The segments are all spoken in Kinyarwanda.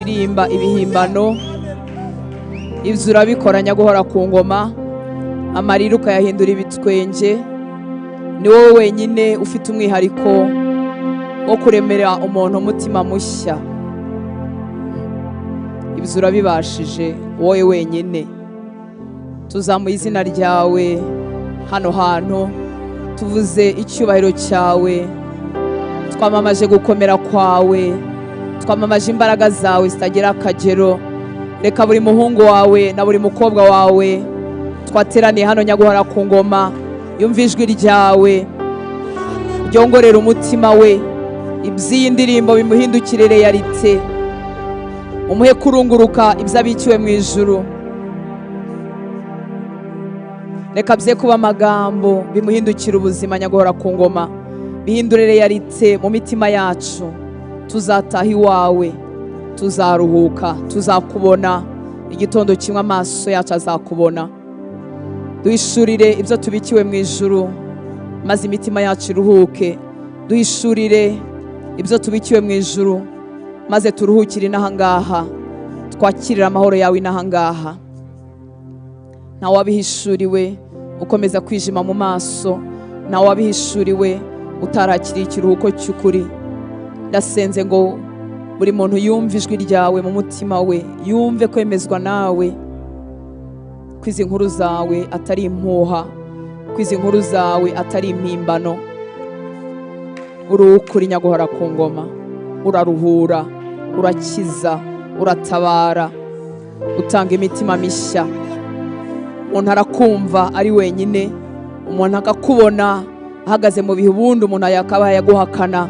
kuririmba ibihimbano, ibyo urabikoranya guhora ku ngoma, amarira ukayahindura ibitwenge. Ni wowe wenyine ufite umwihariko wo kuremera umuntu umutima mushya. Ibyo urabibashije wowe wenyine. Tuzamuye izina ryawe hano hantu, tuvuze icyubahiro cyawe, twamamaje gukomera kwawe, twamamaje imbaraga zawe zitagira akagero. Reka buri muhungu wawe na buri mukobwa wawe twateraniye hano Nyaguhora ku ngoma yumva ijwi ryawe, ryongorera umutima we, iby'iyi ndirimbo bimuhindukire realite, umuhe kurunguruka ibyo abikiwe mu ijuru. Reka bye kuba amagambo, bimuhindukire ubuzima Nyaguhora ku ngoma, bihindure realite mu mitima yacu. Tuzataha iwawe, tuzaruhuka, tuzakubona igitondo kimwe amaso yacu azakubona. Duhishurire ibyo tubikiwe mu ijuru, maze imitima yacu iruhuke. Duhishurire ibyo tubikiwe mu ijuru, maze turuhukire inahangaha, twakirira amahoro yawe inahangaha. Nta wabihishuriwe ukomeza kwijima mu maso, nta wabihishuriwe utarakiriye ikiruhuko cy'ukuri. Ndasenze ngo buri muntu yumve ijwi ryawe mu mutima we, yumve kwemezwa nawe, kwizi nkuru zawe atari impuha, kwizi nkuru zawe atari impimbano. Urukuri Nyaguhora ku ngoma, uraruhura, urakiza, uratabara, utanga imitima mishya. Umuntu arakumva ari wenyine, umuntu akakubona ahagaze mu bihe ubundi umuntu yakaba yaguhakana,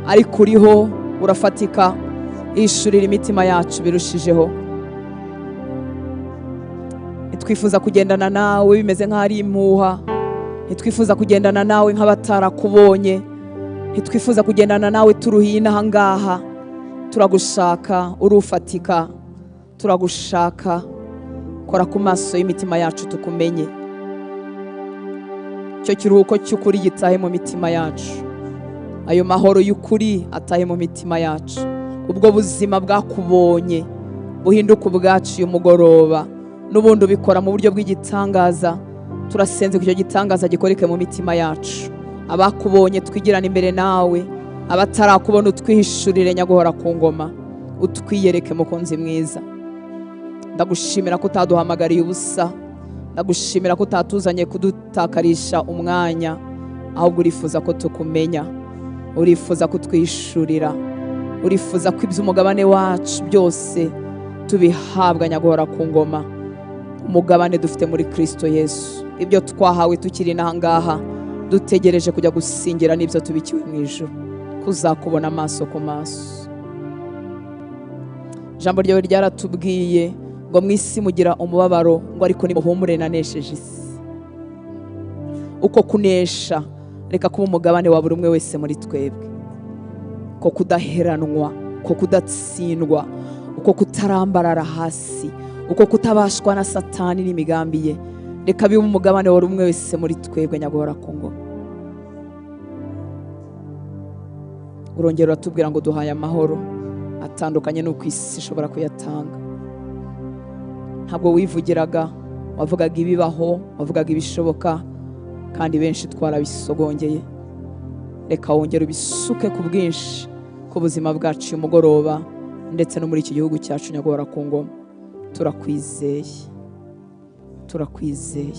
ariko uriho urafatika. Ishurira imitima yacu birushijeho. Ntitwifuza kugendana nawe bimeze nk'ari impuha, ntitwifuza kugendana nawe nk'abatarakubonye, ntitwifuza kugendana nawe turuhiye inahangaha. Turagushaka, urufatika, turagushaka. Kora ku maso y'imitima yacu tukumenye, cyo kiruhuko cy'ukuri gitahe mu mitima yacu, ayo mahoro y'ukuri atahe mu mitima yacu. Ubwo buzima bwakubonye buhinduka ubwacu uyu mugoroba, n'ubundi ubikora mu buryo bw'igitangaza. Turasenze ko icyo gitangaza gikoreke mu mitima yacu. Abakubonye twigirane imbere nawe, abatarakubona utwihishurire Nyaguhora ku ngoma, utwiyereke mukunzi mwiza. Ndagushimira ko utaduhamagariye ubusa, ndagushimira ko utatuzanye kudutakarisha umwanya, ahubwo urifuza ko tukumenya, urifuza ko twishurira, urifuza ko iby'umugabane wacu byose tubihabwa Nyaguhora ku ngoma. Umugabane dufite muri Kristo Yesu, ibyo twahawe tukiri inahangaha dutegereje kujya gusingira n'ibyo tubikiwe mu ijuru, kuzakubona amaso ku maso. Ijambo ryawe ryaratubwiye ngo mu isi mugira umubabaro, ngo ariko nimuhumure nanesheje isi. Uko kunesha reka kuba umugabane wa buri umwe wese muri twebwe, ko kudaheranwa, ko kudatsindwa, uko kutarambarara hasi, uko kutabashwa na Satani n'imigambi ye. Reka bibe umugabane wa buri umwe wese muri twebwe Nyaguhora ku ngoma. Urongera uratubwira ngo duhaye amahoro atandukanye n'uko isi ishobora kuyatanga. Ntabwo wivugiraga, wavugaga ibibaho, wavugaga ibishoboka, kandi benshi twarabisogongeye. Reka wongere ubisuke ku bwinshi ku buzima bwacu uyu mugoroba, ndetse no muri iki gihugu cyacu Nyaguhora ku ngoma. Turakwizeye, turakwizeye,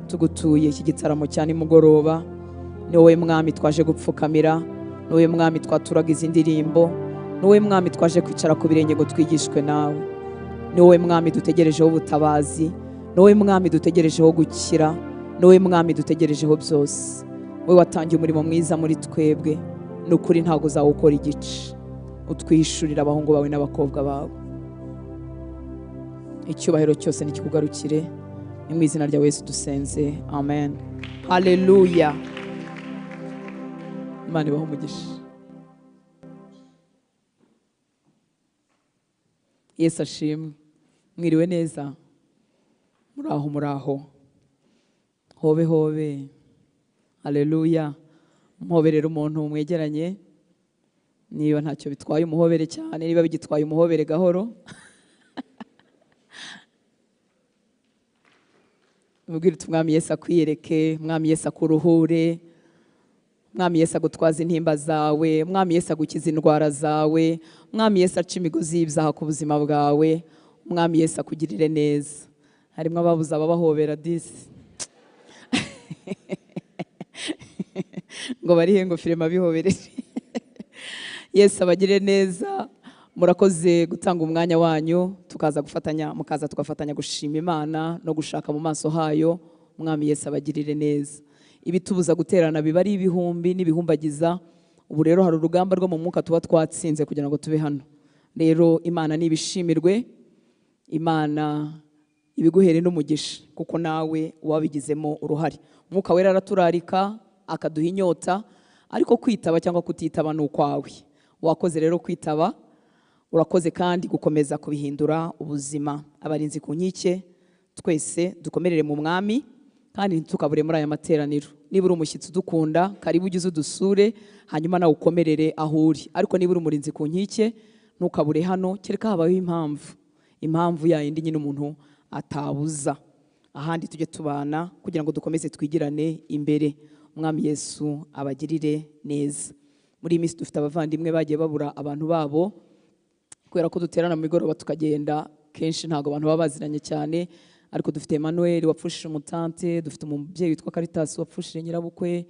tugutuye iki gitaramo cyane mugoroba. Ni wowe mwami twaje gupfukamira, ni wowe mwami twaturaga izi ndirimbo, ni wowe mwami twaje kwicara ku birenge ngo twigishwe nawe, ni wowe mwami dutegerejeho ubutabazi, ni wowe mwami dutegerejeho gukira, ni wowe mwami dutegerejeho byose. Wowe watangiye umurimo mwiza muri twebwe, ni ukuri ntabwo uzawukora igice. Utwihishurira abahungu bawe n'abakobwa bawe. Icyubahiro cyose nikikugarukire, ni mu izina rya Yesu dusenze, amen. Haleluya. Imana ibahe umugisha. Yesu ashimwe. Mwiriwe neza? Muraho muraho? Hobe hobe. Haleluya. Mhoberera umuntu mwegeranye, niba ntacyo bitwaye umuhobere cyane, niba bigitwaye umuhobere gahoro. Mubwire uti Mwami Yesu akwiyereke, Mwami Yesu akuruhure, Mwami Yesu agutwaza intimba zawe, Mwami Yesu agukiza indwara zawe, Mwami Yesu aca imigozi y'ibyaha ku buzima bwawe, Mwami Yesu akugirire neza. Harimo ababuze ababahobera disi ngo barihe ngo firema bihobereje. Yesu abagirire neza. Murakoze gutanga umwanya wanyu mukaza tugafatanya gushima Imana no gushaka mu maso hayo. Mwami Yesu abagirire neza. Ibitubuza guterana biba ari ibihumbi n'ibihumbagiza. Ubu rero hari urugamba rwo mu mwuka tuba twatsinze kugira ngo tube hano. Rero Imana nibishimirwe, Imana ibiguhere n'umugisha kuko nawe wabigizemo uruhare. Umwuka wera araturarika akaduha inyota, ariko kwitaba cyangwa kutitaba ni ukwawe. Wakoze rero kwitaba, urakoze kandi gukomeza kubihindura ubuzima. Abarinzi ku nkike twese dukomerere mu Mwami kandi ntukabure muri aya materaniro. Niba uri umushyitsi udukunda, karibu ugize udusure, hanyuma nawe ukomerere aho uri. Ariko niba uri umurinzi ku nkike, ntukabure hano, kereka habaho impamvu yayindi nyine umuntu atabuza. Ahandi tujye tubana kugira ngo dukomeze twigirane imbere. Umwami Yesu abagirire neza. Muri iyi minsi dufite abavandimwe bagiye babura abantu babo kubera ko duterana mu migoroba tukagenda, kenshi ntabwo abantu baba baziranye cyane. Ariko dufite Emmanuel wapfushije umutante, dufite umubyeyi witwa Caritas wapfushije nyirabukwe,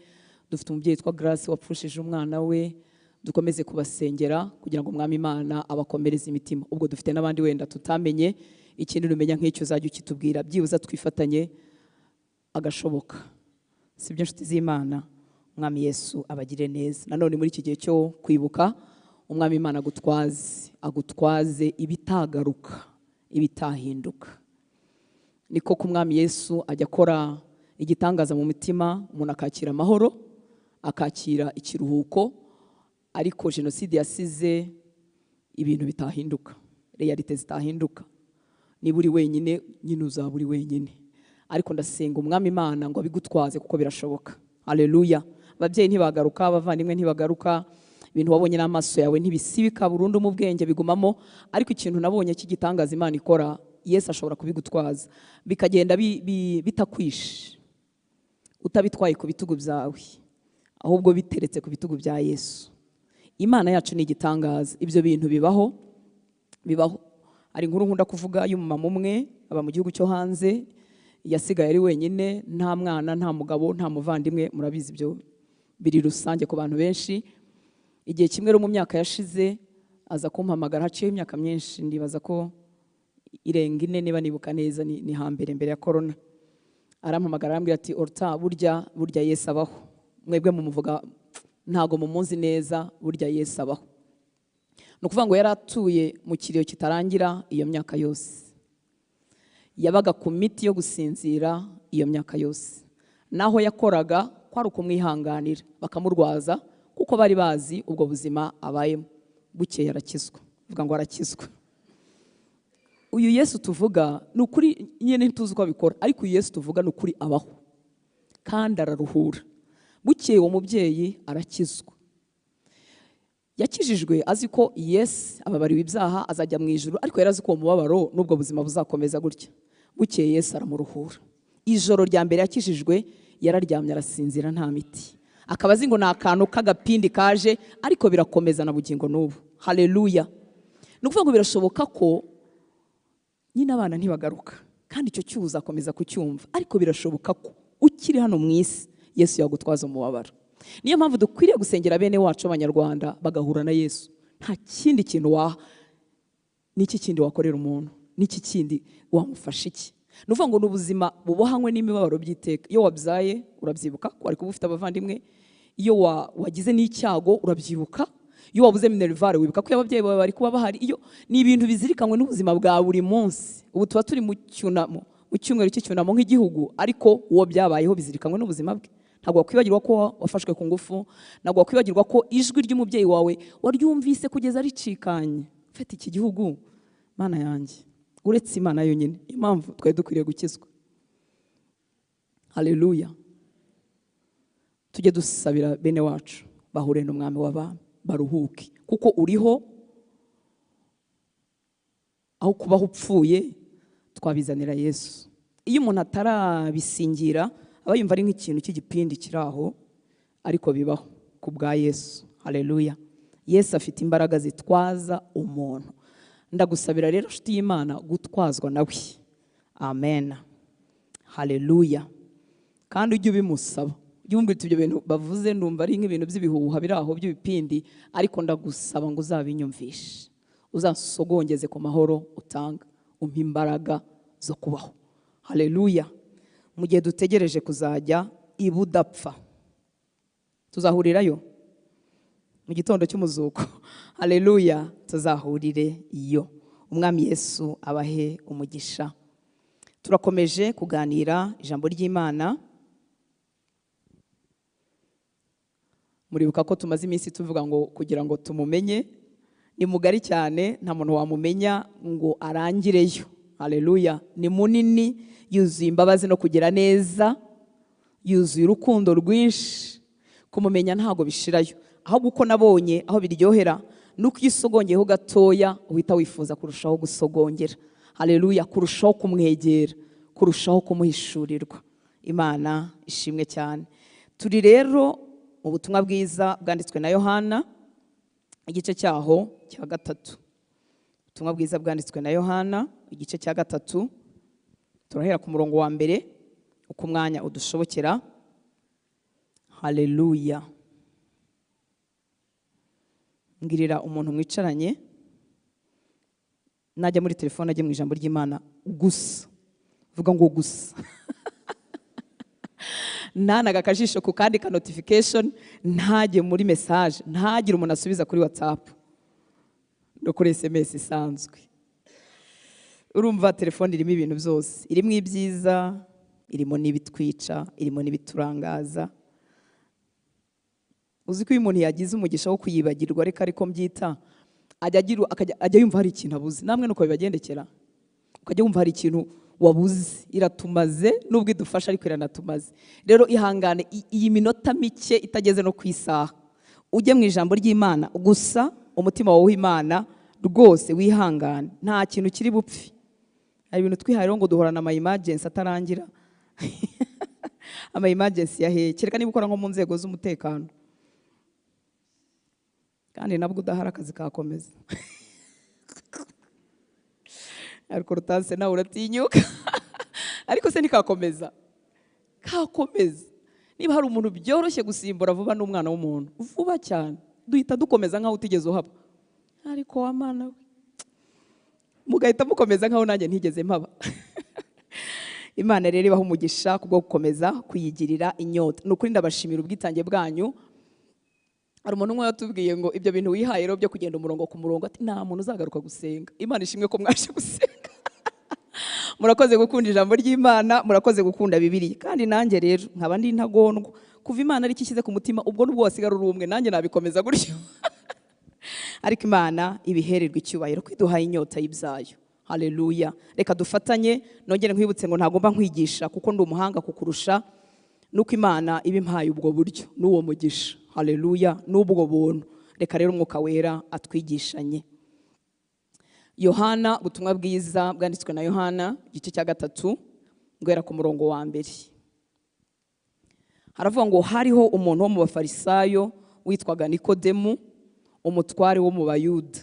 dufite umubyeyi witwa Grace wapfushije umwana we. Dukomeze kubasengera kugira ngo Umwami Imana abakomereze imitima. Ubwo dufite n'abandi wenda tutamenye, ikindi numenya nk'icyo uzajya ukitubwira, byibuza twifatanye agashoboka. Sibyo nshuti z'Imana. Umwami Yesu abagire neza. Nanone muri iki gihe cyo kwibuka, Umwami Imana agutwaze ibitagaruka, ibitahinduka. Niko ku Mwami Yesu ajya akora igitangaza mu mitima, umuntu akakira amahoro, akakira ikiruhuko. Ariko jenoside yasize ibintu bitahinduka, realite zitahinduka. Niba uri wenyine nyine uzaba uri wenyine, ariko ndasenga Umwami Imana ngo abigutwaze kuko birashoboka. Haleluya. Ababyeyi ntibagaruka, abavandimwe ntibagaruka, ibintu wabonye n'amaso yawe ntibisibika burundu mu bwenge bigumamo. Ariko ikintu nabonye cy'igitangaza Imana ikora, Yesu ashobora kubigutwaza bikagenda bitakwishe, utabitwaye ku bitugu byawe, ahubwo biteretse ku bitugu bya Yesu. Imana yacu ni igitangaza. Ibyo bintu bibaho. Ari inkuru nkunda kuvuga y'umumama umwe aba mu gihugu cyo hanze, yasigaye ari wenyine, nta mwana, nta mugabo, nta muvandimwe. Murabizi ibyo biri rusange ku bantu benshi. Igihe kimwe mu myaka yashize aza kumpamagara, haciyeho imyaka myinshi, ndibaza ko irenga 4 niba nibuka neza, ni hambere mbere ya corona. Arampamagara arambwira ati Orta, burya Yesu abaho. Mwebwe mumuvuga ntago mumunzi neza, burya Yesu abaho. Nukuvuga ngo yaratuye mu kiriyo kitarangira iyo myaka yose. Yabaga ku miti yo gusinzira iyo myaka yose. Naho yakoraga kwari ukumwihanganira, bakamurwaza kuko bari bazi ubwo buzima abayemo. Bukeye arakizwa. Vuga ngo arakizwa. Uyu Yesu tuvuga ni ukuri nyine ntituzi uko abikora, ariko uyu Yesu tuvuga ni ukuri abaho kandi araruhura. Bukeye uwo mubyeyi arakizwa. Yakijijwe azi ko Yesu ababariwe ibyaha azajya mu ijuru, ariko yarazi ko umubabaro n'ubwo buzima buzakomeza gutya. Bukeye Yesu aramuruhura. Ijoro rya mbere yakijijwe yararyamye arasinzira nta miti. Akaba azi ngo ni akantu k'agapindi kaje, ariko birakomeza na bugingo n'ubu. Haleluya. Ni ukuvuga ngo birashoboka ko nyine abana ntibagaruka, kandi icyo cyuza akomeza kucyumva, ariko birashoboka ko ukiri hano mu isi Yesu yagutwaza umubabaro. Niyo mpamvu dukwiriye gusengera bene wacu abanyarwanda bagahura na Yesu. Nta kindi kintu n'iki kindi wakorera umuntu, n'iki kindi wamufasha iki. Nuvuga ngo n'ubuzima bubohanywe n'imibabaro by'iteka. Iyo wabyaye urabyibuka ko ari kuba ufite abavandimwe, iyo wagize n'icyago urabyibuka, iyo wabuze minervare wibuka ko ababyeyi bawe bari kuba bahari. Iyo ni ibintu bizirikanywe n'ubuzima bwa buri munsi. Ubu tuba turi mu cyumweru cy'icyunamo nk'igihugu, ariko uwo byabayeho bizirikanywe n'ubuzima bwe. Ntabwo wakwibagirwa ko wafashwe ku ngufu, ntabwo wakwibagirwa ko ijwi ry'umubyeyi wawe waryumvise kugeza ricikanye. Ufite iki gihugu Mana yanjye, uretse Imana yonyine. Impamvu twari dukwiriye gukizwa. Haleluya. Tujye dusabira bene wacu bahure n'Umwami w'abami baruhuke. kuko uriho, aho kubaho upfuye twabizanira Yesu. Iyo umuntu atarabisingira aba yumva ari nk'ikintu cy'igipindi kiri aho, ariko bibaho ku bwa Yesu. Haleluya. Yesu afite imbaraga zitwaza umuntu. Ndagusabira rero nshuti y'Imana gutwazwa nawe. Amen. Haleluya. Kandi ujye ubimusaba, ujye umbwira ibyo bintu bavuze ndumva ari nk'ibintu by'ibihuha biri aho by'ibipindi, ariko ndagusaba ngo uzabinyumvishe, uzasogongeze ku mahoro utanga, umpa imbaraga zo kubaho. Haleluya. Mu gihe dutegereje kuzajya ibudapfa, tuzahurirayo mu gitondo cy'umuzuko. Haleluya. Tuzahurire iyo. Umwami Yesu abahe umugisha. Turakomeje kuganira ijambo ry'Imana. Muribuka ko tumaze iminsi tuvuga ngo kugira ngo tumumenye ni mugari cyane, nta muntu wamumenya ngo arangireyo. Haleluya. Ni munini, yuzuye imbabazi no kugira neza, yuzuye urukundo rwinshi. Kumumenya ntago bishirayo, ahubwo uko nabonye aho biryohera nuko iyo usogongeyeho gatoya uhita wifuza kurushaho gusogongera. Haleluya. Kurushaho kumwegera, kurushaho kumuhishurirwa. Imana ishimwe cyane. Turi rero mu butumwa bwiza bwanditswe na Yohana, igice cyaho cya 3. Ubutumwa bwiza bwanditswe na Yohana, igice cya 3. Turahera ku murongo wa mbere uko umwanya udushobokera. Haleluya. Ngirira umuntu mwicaranye, najya muri telefone ajye mu ijambo ry'Imana gusa. Vuga ngo gusa. Nanaga akajisho ku kandi ka notification, ntajye muri message, ntagire umuntu asubiza kuri WhatsApp no kuri SMS isanzwe. Urumva telefone irimo ibintu byose, irimo ibyiza, irimo n'ibitwica, irimo n'ibiturangaza. Uzi ko uyu muntu yagize umugisha wo kuyibagirwa, reka ariko mbyita, ajya yumva hari ikintu abuze. Namwe nuko bibagendekera, ukajya wumva hari ikintu wabuze, iratumaze nubwo idufasha ariko iranatumaze. Rero ihangane iyi minota mike itageze no kwisaha, ujye mu ijambo ry'Imana gusa, umutima wawe w'Imana rwose wihangane, nta kintu kiri bupfi. Hari ibintu twiharira ngo duhorana ama emergency atarangira. Ama emergency yahe, kereka niba ukora nko mu nzego z'umutekano, kandi nabwo udahara akazi kakomeza. Ariko rutase nawe uratinyuka. Ariko se nikakomeza, kakomeza. Niba hari umuntu byoroshye gusimbura vuba n'umwana w'umuntu, vuba cyane, duhita dukomeza nkaho utigeze uhaba. Ariko wa Mana we, mugahita mukomeza nkaho nanjye ntigeze mpaba. Imana rero ibaha umugisha kubwo gukomeza kuyigirira inyota. Nukuri ndabashimira ubwitange bwanyu. Hari umuntu umwe yatubwiye ngo ibyo bintu wihaye rero byo kugenda umurongo ku murongo, ati nta muntu uzagaruka gusenga. Imana ishimwe ko mwaje gusenga. Murakoze gukunda ijambo ry'Imana, murakoze gukunda Bibiliya. Kandi nanjye rero nkaba ndi ntagondwa, kuva Imana ari kishyize ku mutima, ubwo nubwo wasigara uri umwe, nanjye nabikomeza gutyo. Ariko Imana ibihererwa icyubahiro kwiduhaye inyota y'ibyayo. Haleluya. Reka dufatanye, nongere nkwibutse ngo ntagomba nkwigisha kuko ndi umuhanga kukurusha, nuko Imana ibimpaye ubwo buryo n'uwo mugisha. Haleluya. N'ubwo buntu, reka rero Umwuka Wera atwigishanye. Yohana, ubutumwa bwiza bwanditswe na Yohana, igice cya 3, guhera ku murongo wa mbere. Haravuga ngo hariho umuntu wo mu Bafarisayo witwaga Nikodemu, umutware wo mu Bayuda.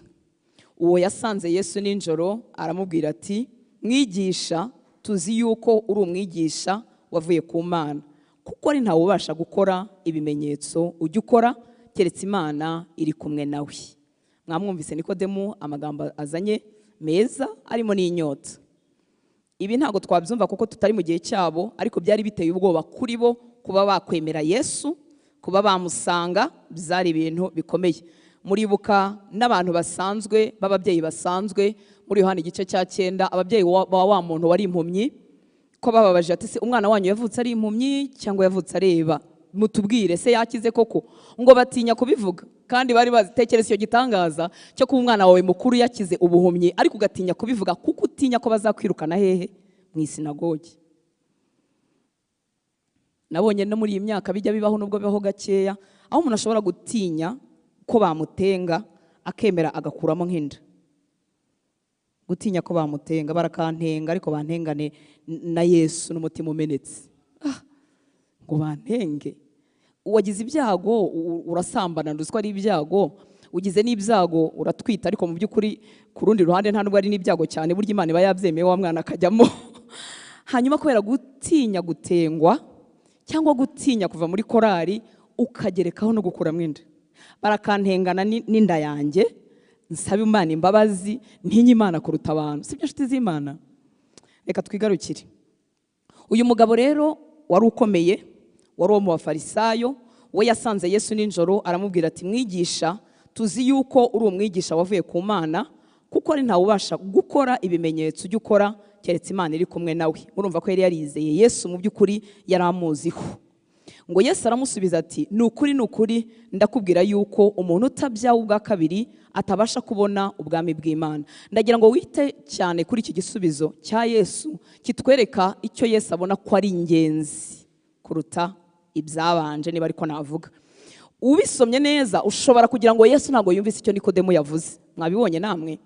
Uwo yasanze Yesu ninjoro, aramubwira ati, mwigisha, tuzi yuko uri umwigisha wavuye ku Mana, kuko ari ntawe ubasha gukora ibimenyetso ujya ukora keretse Imana iri kumwe nawe. Mwamwumvise Nikodemu amagambo azanye meza arimo n'inyota. Ibi ntago twabyumva kuko tutari mu gihe cyabo, ariko byari biteye ubwoba kuri bo kuba bakwemera Yesu, kuba bamusanga, byari ibintu bikomeye. Muribuka n'abantu basanzwe, b'ababyeyi basanzwe, muri Yohana igice cya 9, ababyeyi wa muntu wari impumyi, ko bababaje ati se umwana wanyu yavutse ari impumyi cyangwa yavutse areba, mutubwire se yakize koko? Ngo batinya kubivuga, kandi bari bazitekereza icyo gitangaza cyo kuba umwana wawe mukuru yakize ubuhumyi, ariko ugatinya kubivuga kuko utinya ko bazakwirukana hehe? Mu isinagogi. Nabonye no muri iyi myaka bijya bibaho, nubwo bibaho gakeya, aho umuntu ashobora gutinya ko bamutenga, akemera agakuramo nk'inda. Gutinya ko bamutenga, barakantenga ariko bantengane na Yesu n'umutima umenetse. Ngo bantenge. Uwagize ibyago urasambana, nduzwa ari ibyago. Ugize n'ibyago uratwita, ariko mu by'ukuri ku rundi ruhande nta nubwo ari n'ibyago cyane, burya Imana iba yabyemeye wa mwana akajyamo. Hanyuma kubera gutinya gutengwa cyangwa gutinya kuva muri korari, ukagerekaho no gukuramo inda. Barakantengana n'inda yanjye, nsaba Imana imbabazi, ntinye Imana kuruta abantu. Sibyo nshuti z'Imana? Reka twigarukire. Uyu mugabo rero wari ukomeye, wari uwo mu bafarisayo, we yasanze Yesu ninjoro aramubwira ati, mwigisha, tuzi yuko uri umwigisha wavuye ku Mana, kuko ari ntawe ubasha gukora ibimenyetso ujya ukora keretse Imana iri kumwe nawe. Murumva ko yari yarizeye Yesu, mu by'ukuri yari amuziho. Ngo Yesu aramusubiza ati, ni ukuri ndakubwira yuko umuntu utabyawe ubwa kabiri atabasha kubona ubwami bw'Imana. Ndagira ngo wite cyane kuri iki gisubizo cya Yesu, kitwereka icyo Yesu abona ko ari ingenzi kuruta ibyabanje, niba ariko navuga. Ubisomye neza ushobora kugira ngo Yesu ntabwo yumvise icyo Nikodemo yavuze. Mwabibonye namwe?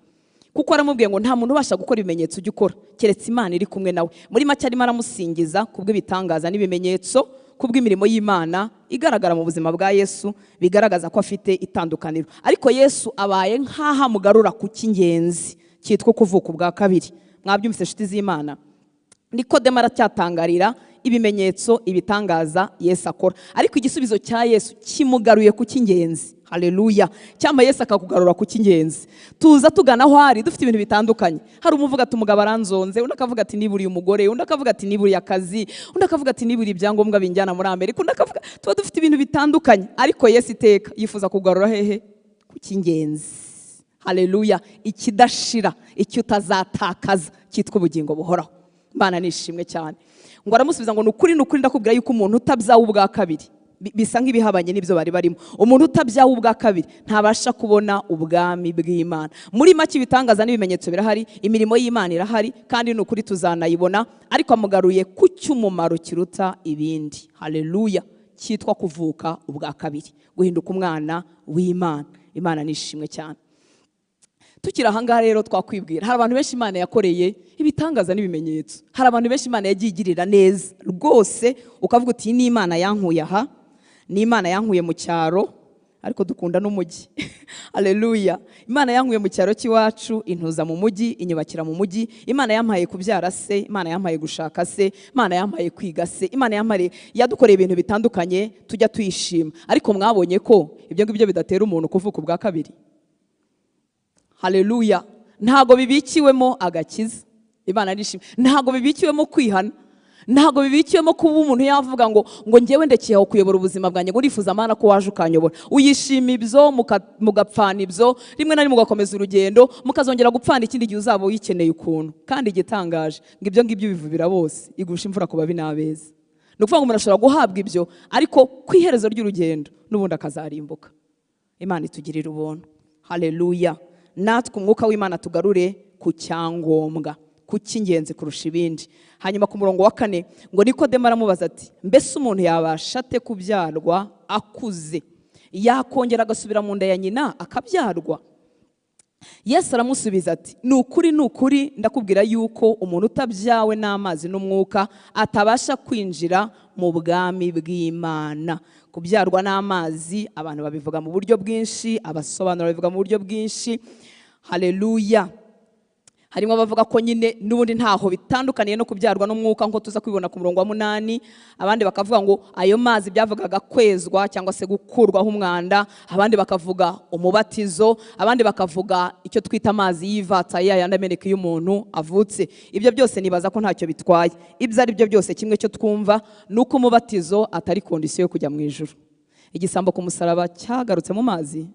Kuko aramubwiye ngo nta muntu ubasha gukora ibimenyetso ujya ukora keretse Imana iri kumwe nawe. Muri make arimo aramusingiza kubw'ibitangaza n'ibimenyetso, kubw'imirimo y'Imana igaragara mu buzima bwa Yesu, bigaragaza ko afite itandukaniro. Ariko Yesu abaye nk'aho amugarura ku cy'ingenzi cyitwa kuvuka ubwa kabiri. Mwabyumvise nshuti z'Imana? Nikodemo aracyatangarira ibimenyetso, ibitangaza Yesu akora, ariko igisubizo cya Yesu kimugaruye ku cy'ingenzi. Haleluya! Cyangwa Yesu akakugarura ku cy'ingenzi. Tuza tugana aho ari dufite ibintu bitandukanye. Hari umuvuga ati umugabo aranzonze, undi akavuga ati niburiye umugore, undi akavuga ati niburiye akazi, undi akavuga ati niburiye ibyangombwa binjyana muri Amerika, undi akavuga, tuba dufite ibintu bitandukanye, ariko Yesu iteka yifuza kugarura hehe? Ku cy'ingenzi. Haleluya! Ikidashira, icyo utazatakaza, cyitwa ubugingo buhoraho. Imana nishimwe cyane. Ngo aramusubiza ngo ni ukuri ndakubwira yuko umuntu utabyawe ubwa kabiri, bisa nk'ibihabanye n'ibyo bari barimo, umuntu utabyawe ubwa kabiri ntabasha kubona ubwami bw'Imana. Muri make ibitangaza n'ibimenyetso birahari, imirimo y'Imana irahari, kandi ni ukuri tuzanayibona, ariko amugaruye ku cy'umumaro kiruta ibindi. Haleluya! Cyitwa kuvuka ubwa kabiri, guhinduka umwana w'Imana. Imana nishimwe cyane. Tukira ahangaha rero twakwibwira, hari abantu benshi Imana yakoreye ibitangaza n'ibimenyetso, hari abantu benshi Imana yagiye igirira neza rwose, ukavuga uti ni Imana yankuye aha, ni Imana yankuye mu cyaro, ariko dukunda n'umujyi. Haleluya! Imana yankuye mu cyaro cy'iwacu, intuza mu mujyi, inyubakira mu mujyi. Imana yampaye kubyara se, Imana yampaye gushaka se, Imana yampaye kwiga se, Imana yampaye, yadukoreye ibintu bitandukanye tujya tuyishima. Ariko mwabonye ko ibyo ngibyo bidatera umuntu kuvuka ubwa kabiri. Haleluya! Ntago bibikiwemo agakiza. Imana nishimwe. Ntago bibikiwemo kwihana, ntago bibikiwemo kuba umuntu yavuga ngo njyewe ndekeye aho kuyobora ubuzima bwanjye, ngo ndifuza Imana ko waje ukanyobora. Uyishima ibyo, mugapfana ibyo, rimwe na rimwe mugakomeza urugendo, mukazongera gupfana ikindi gihe uzaba uyikeneye ukuntu. Kandi igitangaje ngo ibyo ngibyo bivubira bose, igusha imvura ku babi n'abeza. Ni ukuvuga ngo umuntu ashobora guhabwa ibyo, ariko ku iherezo ry'urugendo n'ubundi akazarimbuka. Imana itugirira ubuntu. Haleluya! Natwe umwuka w'Imana tugarure ku cyangombwa, ku cy'ingenzi kurusha ibindi. Hanyuma ku murongo wa 4 ngo Nikodemo aramubaza ati, mbese umuntu yabasha ate kubyarwa akuze? Yakongera agasubira mu nda ya nyina akabyarwa? Yesu aramusubiza ati, ni ukuri ndakubwira yuko umuntu utabyawe n'amazi n'umwuka atabasha kwinjira mu bwami bw'Imana. Kubyarwa n'amazi abantu babivuga mu buryo bwinshi, abasobanura babivuga mu buryo bwinshi. Haleluya! Harimo abavuga ko nyine n'ubundi ntaho bitandukaniye no kubyarwa n'umwuka, nko tuza kwibona ku murongo wa 8. Abandi bakavuga ngo ayo mazi byavugaga kwezwa cyangwa se gukurwaho umwanda, abandi bakavuga umubatizo, abandi bakavuga icyo twita amazi y'ivata yayandi ameneka iyo umuntu avutse. Ibyo byose nibaza ko ntacyo bitwaye. Ibyo ari byo byose kimwe cyo twumva nuko umubatizo atari kondisiyo yo kujya mu ijuru. Igisambo ku musaraba cyagarutse mu mazi?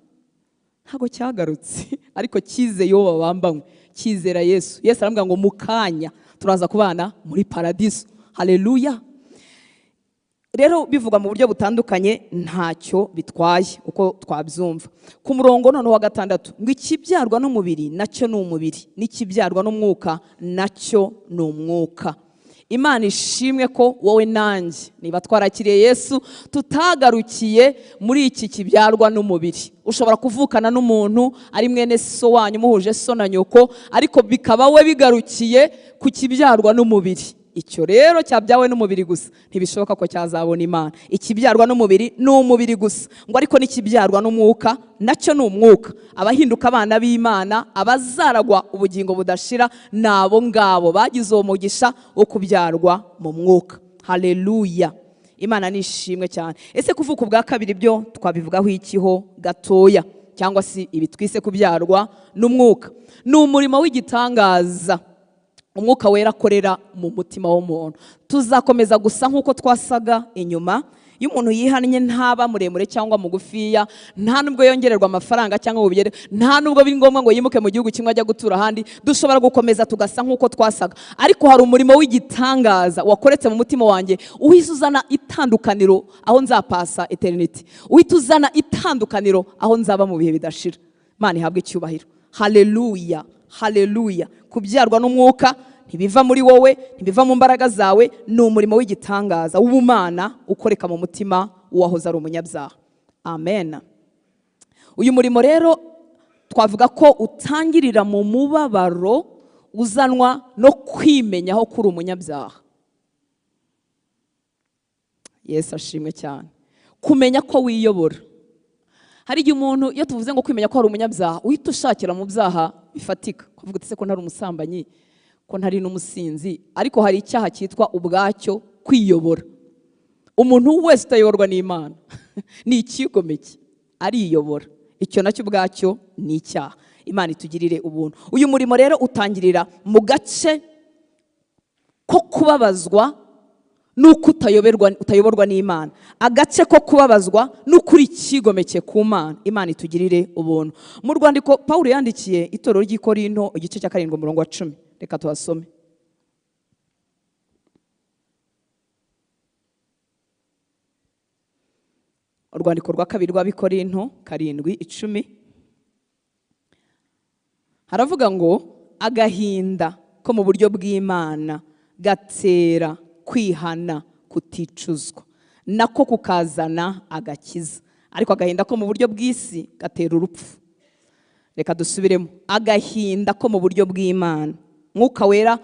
Ntago cyagarutse, ariko cyizeye uwo babambanywe, cyizera Yesu. Yesu arambwira ngo mukanya turaza kubana muri paradiso. Haleluya! Rero bivuga mu buryo butandukanye, ntacyo bitwaye uko twabyumva. Ku murongo none wa 6 ngo ikibyarwa n'umubiri nacyo ni umubiri, n'ikibyarwa n'umwuka nacyo ni umwuka. Imana ishimwe ko wowe nanjye niba twarakiriye Yesu tutagarukiye muri iki kibyarwa n'umubiri. Ushobora kuvukana n'umuntu ari mwene so wanyu muhuje so na nyoko, ariko bikaba we bigarukiye ku kibyarwa n'umubiri. Icyo rero cyabyawe n'umubiri gusa ntibishoboka ko cyazabona Imana. Ikibyarwa n'umubiri ni umubiri gusa, ngo ariko n'ikibyarwa n'umwuka nacyo ni umwuka. Abahinduka abana b'Imana, abazaragwa ubugingo budashira, nabo ngabo bagize uwo mugisha wo kubyarwa mu mwuka. Haleluya, Imana nishimwe cyane. Ese kuvuka ubwa kabiri byo twabivugaho ikiho gatoya, cyangwa si ibi twise kubyarwa n'umwuka? Ni umurimo w'igitangaza Umwuka Wera akorera mu mutima w'umuntu. Tuzakomeza gusa nk'uko twasaga inyuma. Iyo umuntu yihannye ntaba muremure cyangwa mugufiya, nta nubwo yongererwa amafaranga cyangwa ubugere, nta nubwo biri ngombwa ngo yimuke mu gihugu kimwe ajya gutura ahandi. Dushobora gukomeza tugasa nk'uko twasaga, ariko hari umurimo w'igitangaza wakoretse mu mutima wanjye, uhise uzana itandukaniro aho nzapasa eternity, uhite uzana itandukaniro aho nzaba mu bihe bidashira. Imana ihabwe icyubahiro. Haleluya, haleluya. Kubyarwa n'umwuka ntibiva muri wowe, ntibiva mu mbaraga zawe, ni umurimo w'igitangaza w'ubumana ukoreka mu mutima w'uwahoze ari umunyabyaha. Amen. Uyu murimo rero twavuga ko utangirira mu mubabaro uzanwa no kwimenyaho kuri umunyabyaha. Yesu ashimwe cyane. Kumenya ko wiyobora. Hari igihe umuntu iyo tuvuze ngo kwimenya ko ari umunyabyaha, uhita ushakira mu byaha bifatika. Kuvuga ati se ko ntari umusambanyi, ko ntari n'umusinzi, ariko hari icyaha cyitwa ubwacyo kwiyobora. Umuntu wese utayoborwa n'Imana ni ikigomeke, ariyobora. Icyo nacyo ubwacyo ni icyaha. Imana itugirire ubuntu. Uyu murimo rero utangirira mu gace ko kubabazwa nuko utayoborwa n'Imana, agace ko kubabazwa n'ukuri ikigomeke ku Mana. Imana itugirire ubuntu. Mu rwandiko Pawulo yandikiye itorero ry'i Korinto igice cya 7 umurongo wa 10, reka tuhasome. Urwandiko rwa kabiri rw'ab'i Korinto 7:10 haravuga ngo agahinda ko mu buryo bw'Imana gatera kwihana kuticuzwa, nako kukazana agakiza, ariko agahinda ko mu buryo bw'isi gatera urupfu. Reka dusubiremo. Agahinda ko mu buryo bw'Imana, Mwuka Wera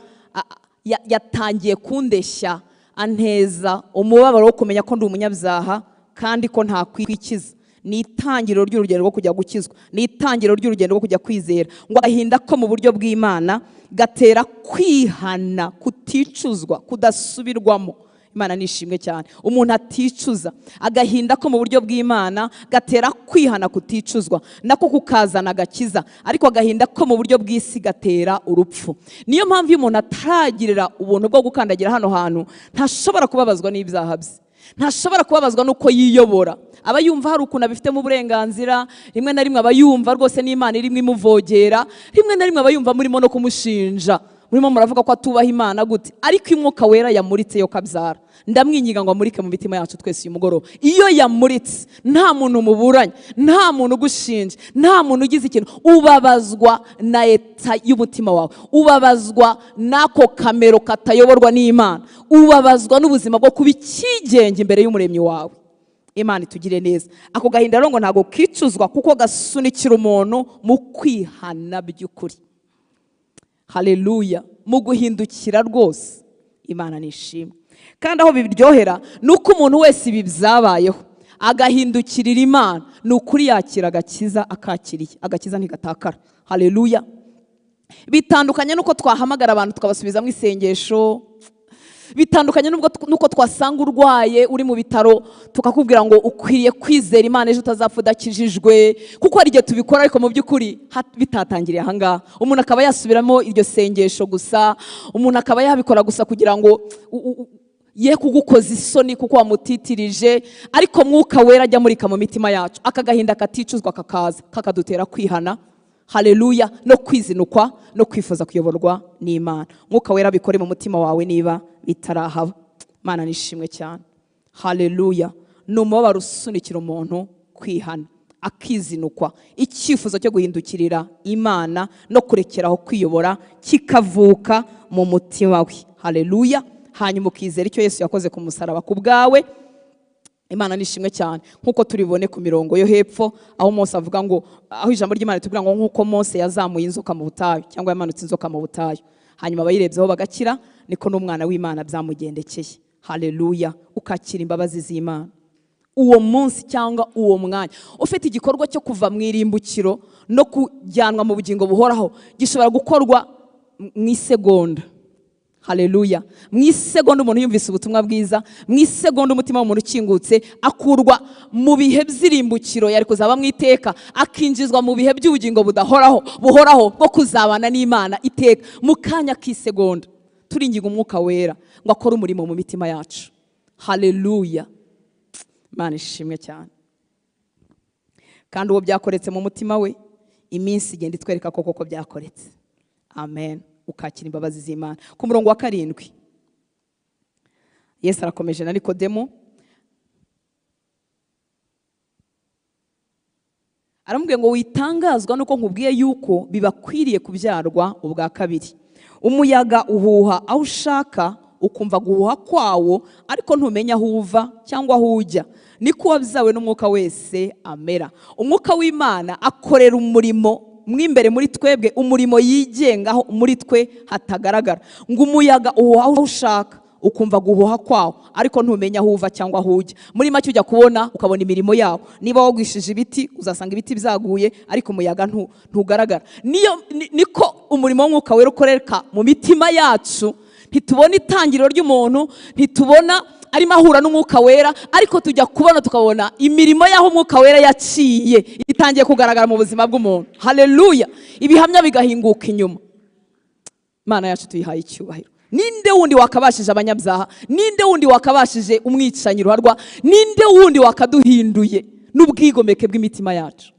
yatangiye kundeshya, anteza umubabaro wo kumenya ko ndi umunyabyaha kandi ko nta kwikiza. Ni itangiriro ry'urugendo rwo kujya gukizwa, ni itangiriro ry'urugendo rwo kujya kwizera. Ngo agahinda ko mu buryo bw'Imana gatera kwihana kuticuzwa, kudasubirwamo. Imana nishimwe cyane. Umuntu aticuza. Agahinda ko mu buryo bw'Imana gatera kwihana kuticuzwa, nako kukazana agakiza, ariko agahinda ko mu buryo bw'isi gatera urupfu. Niyo mpamvu iyo umuntu ataragirira ubuntu bwo gukandagira hano hantu, ntashobora kubabazwa n'ibyaha bye, ntashobora kubabazwa nuko yiyobora. Aba yumva hari ukuntu abifitemo uburenganzira, rimwe na rimwe aba yumva rwose n'Imana irimo imuvogera, rimwe na rimwe aba yumva murimo no kumushinja, murimo muravuga ko atubaha Imana gute. Ariko Umwuka Wera yamuritse yo kabyara, ndamwinginga ngo amurike mu mitima yacu twese uyu mugoroba. Iyo yamuritse nta muntu muburanye, nta muntu ugushinja, nta muntu ugize ikintu. Ubabazwa na eta y'umutima wawe, ubabazwa n'ako kamero katayoborwa n'Imana, ubabazwa n'ubuzima bwo kuba ikigenge imbere y'umuremyi wawe. Imana itugire neza. Ako gahinda rero ngo ntago kicuzwa, kuko gasunikira umuntu mu kwihana by'ukuri. Haleluya. Mu guhindukira rwose. Imana nishimwe. Kandi aho bibiryohera nuko umuntu wese ibi byabayeho agahindukirira Imana, n'ukuri yakira agakiza, akakiriye agakiza ntigatakara. Haleluya. Bitandukanye nuko twahamagara abantu tukabasubiza mu isengesho, bitandukanye nuko twasanga urwaye uri mu bitaro tukakubwira ngo ukwiriye kwizera Imana ejo utazapfa udakijijwe, kuko hari igihe tubikora ariko mu by'ukuri bitatangiriye aha ngaha. Umuntu akaba yasubiramo iryo sengesho gusa, umuntu akaba yabikora gusa kugira ngo ye kugukoza isoni kuko wamutitirije, ariko Mwuka Wera ajya murika mu mitima yacu, akagahinda katicuzwa kakaza kakadutera kwihana. Haleluya. No kwizinukwa no kwifuza kuyoborwa n'Imana. Mwuka Wera bikore mu mutima wawe niba bitarahaba. Imana nishimwe cyane. Haleluya. Ni umubabaro usunikira umuntu kwihana, akizinukwa, icyifuzo cyo guhindukirira Imana no kurekeraho kwiyobora kikavuka mu mutima we. Haleluya. hanyuma ukizera icyo Yesu yakoze ku musaraba ku bwawe. Imana nishimwe cyane, nkuko turibone ku mirongo yo hepfo aho Mose avuga ngo, aho ijambo ry'Imana tubwira ngo nkuko Mose yazamuye inzoka mu butayu cyangwa yamanutse inzoka mu butayu hanyuma abayirebyeho bagakira, niko n'umwana w'Imana byamugendekeye. Haleluya, ukakira imbabazi z'Imana uwo munsi cyangwa uwo mwanya. Ufite igikorwa cyo kuva mu irimbukiro no kujyanwa mu bugingo buhoraho gishobora gukorwa mu isegonda. Haleluya, mu isegonda umuntu yumvise ubutumwa bwiza, mu isegonda umutima w'umuntu ukingutse akurwa mu bihe by'irimbukiro yari kuzaba mu iteka, akinjizwa mu bihe by'ubugingo buhoraho bwo kuzabana n'Imana iteka mu kanya k'isegonda. Turinginga umwuka wera ngo akore umurimo mu mitima yacu. Haleluya, Imana ishimwe cyane. Kandi uwo byakoretse mu mutima we, iminsi igenda itwereka koko byakoretse. Amen. Ukakira imbabazi z'Imana. Ku murongo wa 7 Yesu arakomeje na Nikodemo, aramubwiye ngo witangazwa nuko nkubwiye yuko bibakwiriye kubyarwa ubwa kabiri. Umuyaga uhuha aho ushaka, ukumva guhuha kwawo, ariko ntumenya aho uva cyangwa aho ujya. Niko wabyawe n'umwuka wese amera. Umwuka w'Imana akorera umurimo mwimbere muri twebwe, umurimo yigengaho muri twe hatagaragara. Ngo umuyaga uhuha aho ushaka, ukumva guhuha kwawo, ariko ntumenya aho uva cyangwa aho ujya. Muri make ujya kubona ukabona imirimo yawo. Niba wagwishije ibiti uzasanga ibiti byaguye, ariko umuyaga ntugaragara. Niko umurimo w'umwuka wera ukoreka mu mitima yacu. Ntitubona itangiriro ry'umuntu, ntitubona arimo ahura n'umwuka wera, ariko tujya kubona tukabona imirimo yaho umwuka wera yaciye itangiye kugaragara mu buzima bw'umuntu. Haleluya, ibihamya bigahinguka inyuma. Imana yacu tuyihaye icyubahiro. Ninde wundi wakabashije abanyabyaha? Ninde wundi wakabashije umwicanyi ruharwa? Ninde wundi wakaduhinduye n'ubwigomeke bw'imitima yacu?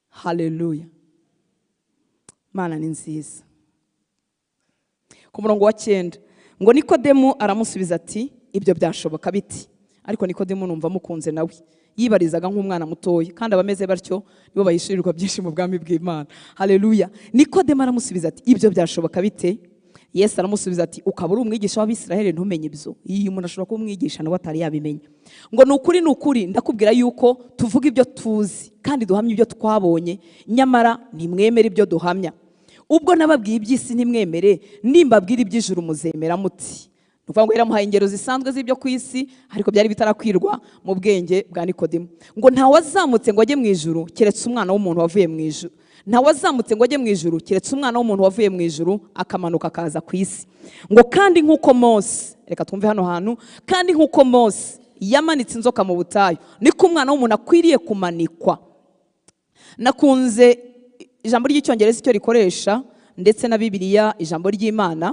Haleluya, Imana ni nziza. Ku murongo wa 9 ngo Nikodemo aramusubiza ati, ibyo byashoboka biti? Ariko Nikodemo numva mukunze nawe, yibarizaga nk'umwana mutoya, kandi abameze batyo nibo bayishirirwa byinshi mu bwami bw'Imana. Haleluya. Nikodemo aramusubiza ati, ibyo byashoboka bite? Yesu aramusubiza ati, ukaba uri umwigisha w'Abisiraheli ntumenye ibyo? Iyi umuntu ashobora kuba umwigisha nawe atari yabimenya. Ngo ni ukuri ndakubwira yuko tuvuga ibyo tuzi kandi duhamya ibyo twabonye, nyamara ntimwemere ibyo duhamya. Ubwo nababwiye iby'isi ntimwemere, nimbabwira iby'ijuru muzemera muti? Nukuvuga ngo yaramuhaye ingero zisanzwe z'ibyo ku isi, ariko byari bitarakwirwa mu bwenge bwa Nikodemo. Ngo nta wazamutse ngo ajye mu ijuru keretse umwana w'umuntu wavuye mu ijuru. Nta wazamutse ngo ajye mu ijuru keretse umwana w'umuntu wavuye mu ijuru akamanuka akaza ku isi. Ngo kandi nk'uko Mose, reka twumve hano hantu, kandi nk'uko Mose yamanitse inzoka mu butayu, niko umwana w'umuntu akwiriye kumanikwa. Nakunze ijambo ry'icyongereza icyo rikoresha, ndetse na Bibiliya ijambo ry'Imana.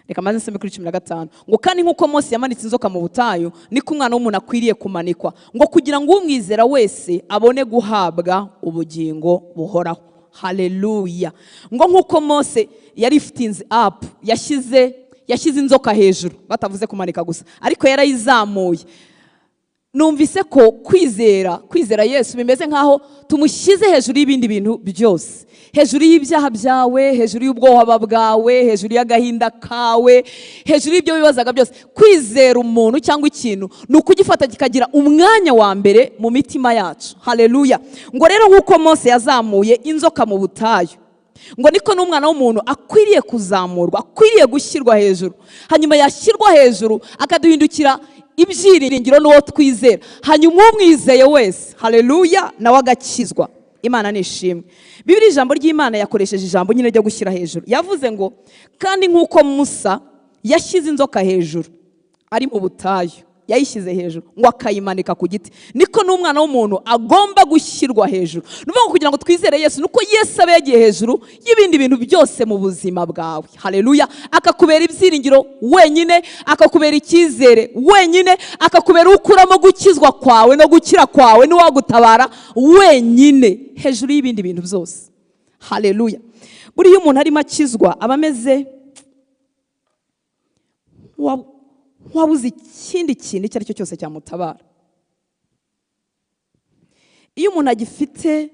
Reka maze nsome kuri 15. Ngo kandi nk'uko Mose yamanitse inzoka mu butayu, niko umwana w'umuntu akwiriye kumanikwa, ngo kugira ngo umwizera wese abone guhabwa ubugingo buhoraho. Haleluya. Ngo nk'uko Mose yari liftinze up, yashyize inzoka hejuru, batavuze kumanika gusa, ariko yarayizamuye. Numvise ko kwizera Yesu bimeze nkaho tumushyize hejuru y'ibindi bintu byose, hejuru y'ibyaha byawe, hejuru y'ubwoba bwawe, hejuru y'agahinda kawe, hejuru y'ibyo bibazaga byose. Kwizera umuntu cyangwa ikintu ni ukugifata kikagira umwanya wa mbere mu mitima yacu. Haleluya. Ngo rero nk'uko Mose yazamuye inzoka mu butayu, ngo niko n'umwana w'umuntu akwiriye kuzamurwa, akwiriye gushyirwa hejuru. Hanyuma yashyirwa hejuru akaduhindukira ibyiringiro n'uwo twizera, hanyuma umwizeye wese, haleluya, nawe agakizwa. Imana nishimwe. Bibiri ijambo ry'Imana yakoresheje ijambo nyine ryo gushyira hejuru. Yavuze ngo kandi nk'uko Musa yashyize inzoka hejuru ari mu butayu, yayishyize hejuru ngo akayimanika ku giti, niko n'umwana w'umuntu agomba gushyirwa hejuru. Nuvuga kugira ngo twizere Yesu, nuko Yesu abe yagiye hejuru y'ibindi bintu byose mu buzima bwawe. Haleluya. Akakubera ibyiringiro wenyine, akakubera icyizere wenyine, akakubera ukuramo gukizwa kwawe no gukira kwawe n'uwagutabara wenyine, hejuru y'ibindi bintu byose. Haleluya. Buriya umuntu arimo akizwa aba ameze wabuze ikindi kintu icyo ari cyo cyose cyamutabara. Iyo umuntu agifite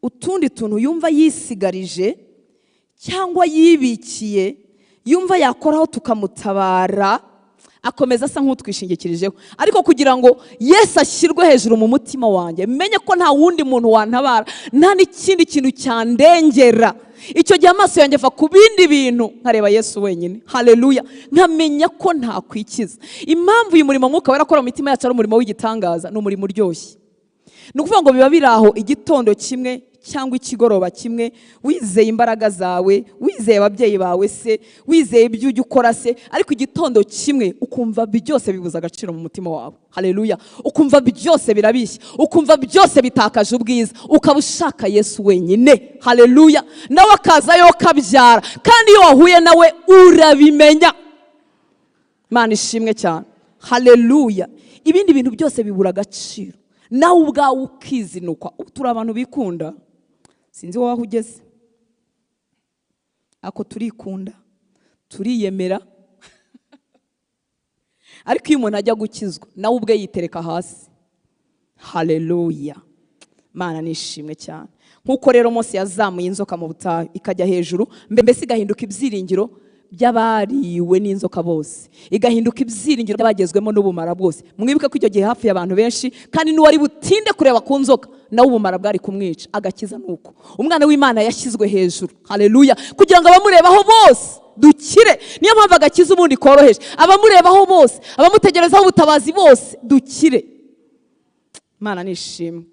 utundi tuntu yumva yisigarije cyangwa yibikiye yumva yakoraho tukamutabara, akomeza asa nk'utwishingikirijeho. Ariko kugira ngo Yesu ashyirwe hejuru mu mutima wanjye, menye ko nta wundi muntu wantabara, nta n'ikindi kintu cyandengera, icyo gihe amaso yanjye ava ku bindi bintu nkareba Yesu wenyine. Haleluya. Nkamenya ko ntakwikiza. Impamvu uyu murimo Mwuka Wera akora mu mitima yacu ari umurimo w'igitangaza, ni umurimo uryoshye. Ni ukuvuga ngo biba biri aho igitondo kimwe cyangwa ikigoroba kimwe, wizeye imbaraga zawe, wizeye ababyeyi bawe se, wizeye ibyo ujya ukora se, ariko igitondo kimwe ukumva byose bibuza agaciro mu mutima wawe. Haleluya. Ukumva byose birabishye, ukumva byose bitakaje ubwiza, ukaba ushaka Yesu wenyine. Haleluya. Nawe akazayo kabyara, kandi iyo wahuye nawe urabimenya. Imana ishimwe cyane. Haleluya. Ibindi bintu byose bibura agaciro, nawe ubwawe ukizinukwa. Turi abantu bikunda, sinzi wowe aho ugeze, ako turikunda, turiyemera. Ariko iyo umuntu ajya gukizwa, nawe ubwe yitereka hasi. Haleluya. Mana nishimwe cyane. Nkuko rero Mose yazamuye inzoka mu butayu ikajya hejuru, mbese igahinduka ibyiringiro by'abariwe n'inzoka bose, igahinduka ibyiringiro by'abagezwemo n'ubumara bwose. Mwibuke ko icyo gihe hafi y'abantu benshi, kandi n'uwari butinde kureba ku nzoka nawe ubumara bwari kumwica, agakiza. Nuko umwana w'Imana yashyizwe hejuru. Haleluya. Kugira ngo abamurebaho bose dukire. Niyo mpamvu agakiza ubundi koroheje. Abamurebaho bose, abamutegerezaho ubutabazi bose dukire. Mana nishimwe.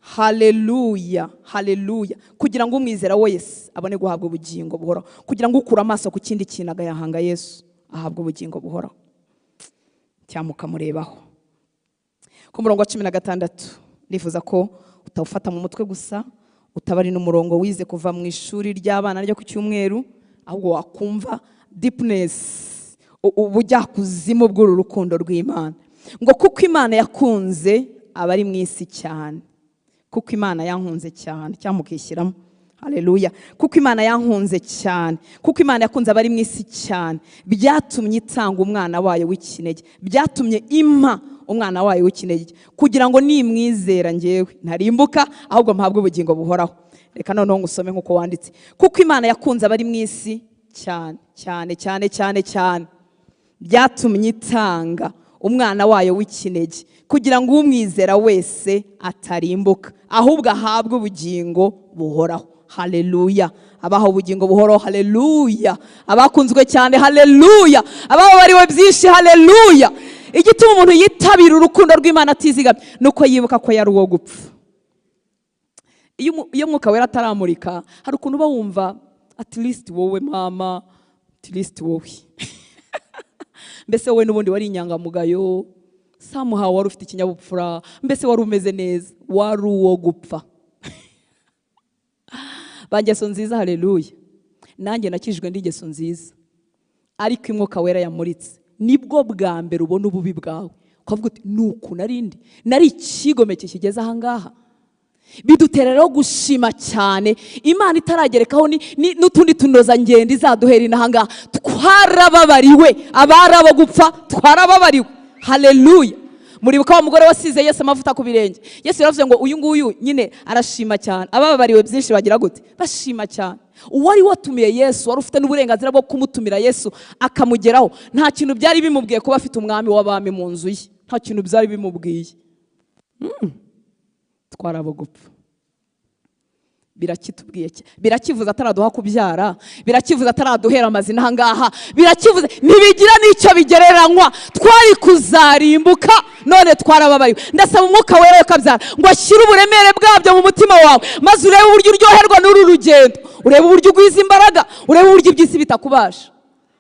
Haleluya. Haleluya. Kugira ngo umwizera wese abone guhabwa ubugingo buhoraho, kugira ngo ukura amaso ku kindi kintu agayahanga Yesu, ahabwa ubugingo buhoraho, cyangwa ukamurebaho. Ku murongo wa 16 ndifuza ko utawufata mu mutwe gusa, utabari n'umurongo wize kuva mu ishuri ry'abana ryo ku cyumweru, ahubwo wakumva deepness, ubujyakuzimu bw'uru rukundo rw'Imana. Ngo kuko Imana yakunze abari mu isi cyane, kuko Imana yankunze cyane, cyangwa mukishyiramo. Haleluya. Kuko Imana yankunze cyane, kuko Imana yakunze abari mu isi cyane, byatumye itanga umwana wayo w'ikinege, byatumye impa umwana wayo w'ikinege, kugira ngo nimwizera njyewe ntarimbuka, ahubwo mpabwe ubugingo buhoraho. Reka noneho ngusome nk'uko wanditse. Kuko Imana yakunze abari mu isi cyane cyane cyane cyane cyane, byatumye itanga umwana wayo w'ikinege, kugira ngo umwizera wese atarimbuka, ahubwo ahabwe ubugingo buhoraho. Haleluya. Abaho ubugingo buhoraho. Haleluya. Abakunzwe cyane. Haleluya. Ababariwe byinshi. Haleluya. Igituma umuntu yitabira urukundo rw'Imana atizigamye, nuko yibuka ko yari uwo gupfa. Iyo Mwuka Wera ataramurika, hari ukuntu uba wumva at least wowe mama, at least wowe mbese wowe n'ubundi wari inyangamugayo, samuha wari ufite ikinyabupfura, mbese wari umeze neza, wari uwo gupfa. Bangeso nziza. Haleluya. Nanjye nakijwe ndi ingeso nziza, ariko Mwuka Wera yamuritse, nibwo bwa mbere ubona ububi bwawe, ukavuga uti nuku narindi, nari ikigomeke kigeze aha ngaha. Bidutera rero gushima cyane Imana itaragerekaho n'utundi tunoza ngendo izaduhera inaha ngaha. Twarababariwe, abari abo gupfa twarababariwe. Haleluya. Muribuka wa mugore wasize Yesu amavuta ku birenge. Yesu yaravuze ngo uyu nguyu nyine arashima cyane. Abababariwe byinshi bagira gute? Bashima cyane. Uwari watumiye Yesu, wari ufite n'uburenganzira bwo kumutumira Yesu akamugeraho, nta kintu byari bimubwiye kuba afite umwami w'abami mu nzu ye. Nta kintu byari bimubwiye. Twarabo gupfa. Birakitubwiye cye, birakivuza ataraduha kubyara, birakivuza ataraduhera amazina aha ngaha, birakivuza ntibigira n'icyo bigereranywa. Twari kuzarimbuka, none twarababariwe. Ndasaba Umwuka Wera ukabyara ngo ashyire uburemere bwabyo mu mutima wawe, maze urebe uburyo uryoherwa n'uru rugendo, urebe uburyo ugwiza imbaraga, urebe uburyo iby'isi bitakubasha.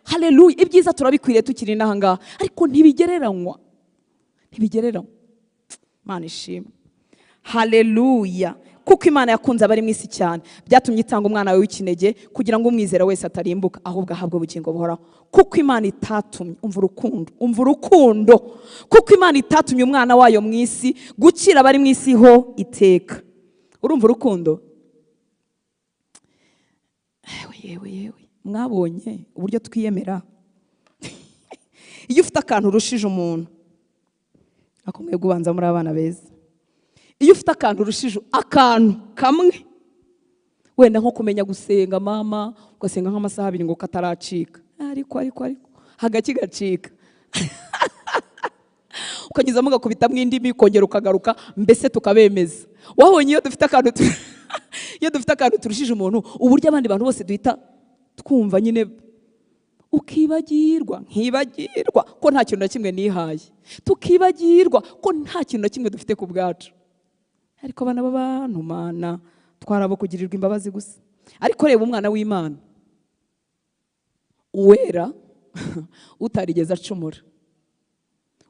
Haleluya. Ibyiza turabikwiriye tukiri n'aha ngaha, ariko ntibigereranywa, ntibigereranywa. Mana ishimwe. Haleluya. Kuko Imana yakunze abari mu isi cyane, byatumye itanga umwana wawe w'ikinege, kugira ngo umwizera wese atarimbuka, ahubwo ahabwe ubugingo buhoraho. Kuko Imana itatumye, umva urukundo, kuko Imana itatumye umwana wayo mu isi gucira abari mu isi ho iteka. Urumva urukundo? Yewe mwabonye uburyo twiyemera. Iyo ufite akantu urushije umuntu, akomeye gubanza muri abana beza. Iyo ufite akantu urushije akantu kamwe, wenda nko kumenya gusenga mama, ugasenga nk'amasaha 2 ngo kataracika, ariko hagaki gacika ukanyuzamo ugakubitamo indimi ukongera ukagaruka, mbese tukabemeza. Wabonye iyo dufite akantu turushije umuntu, uburyo abandi bantu bose duhita twumva nyine, ukibagirwa nkibagirwa ko nta kintu na kimwe nihaye, tukibagirwa ko nta kintu na kimwe dufite ku bwacu. Ariko abana b'abantu Mana twarabo kugirirwa imbabazi gusa. Ariko reba umwana w'Imana uwera utarigeze acumura,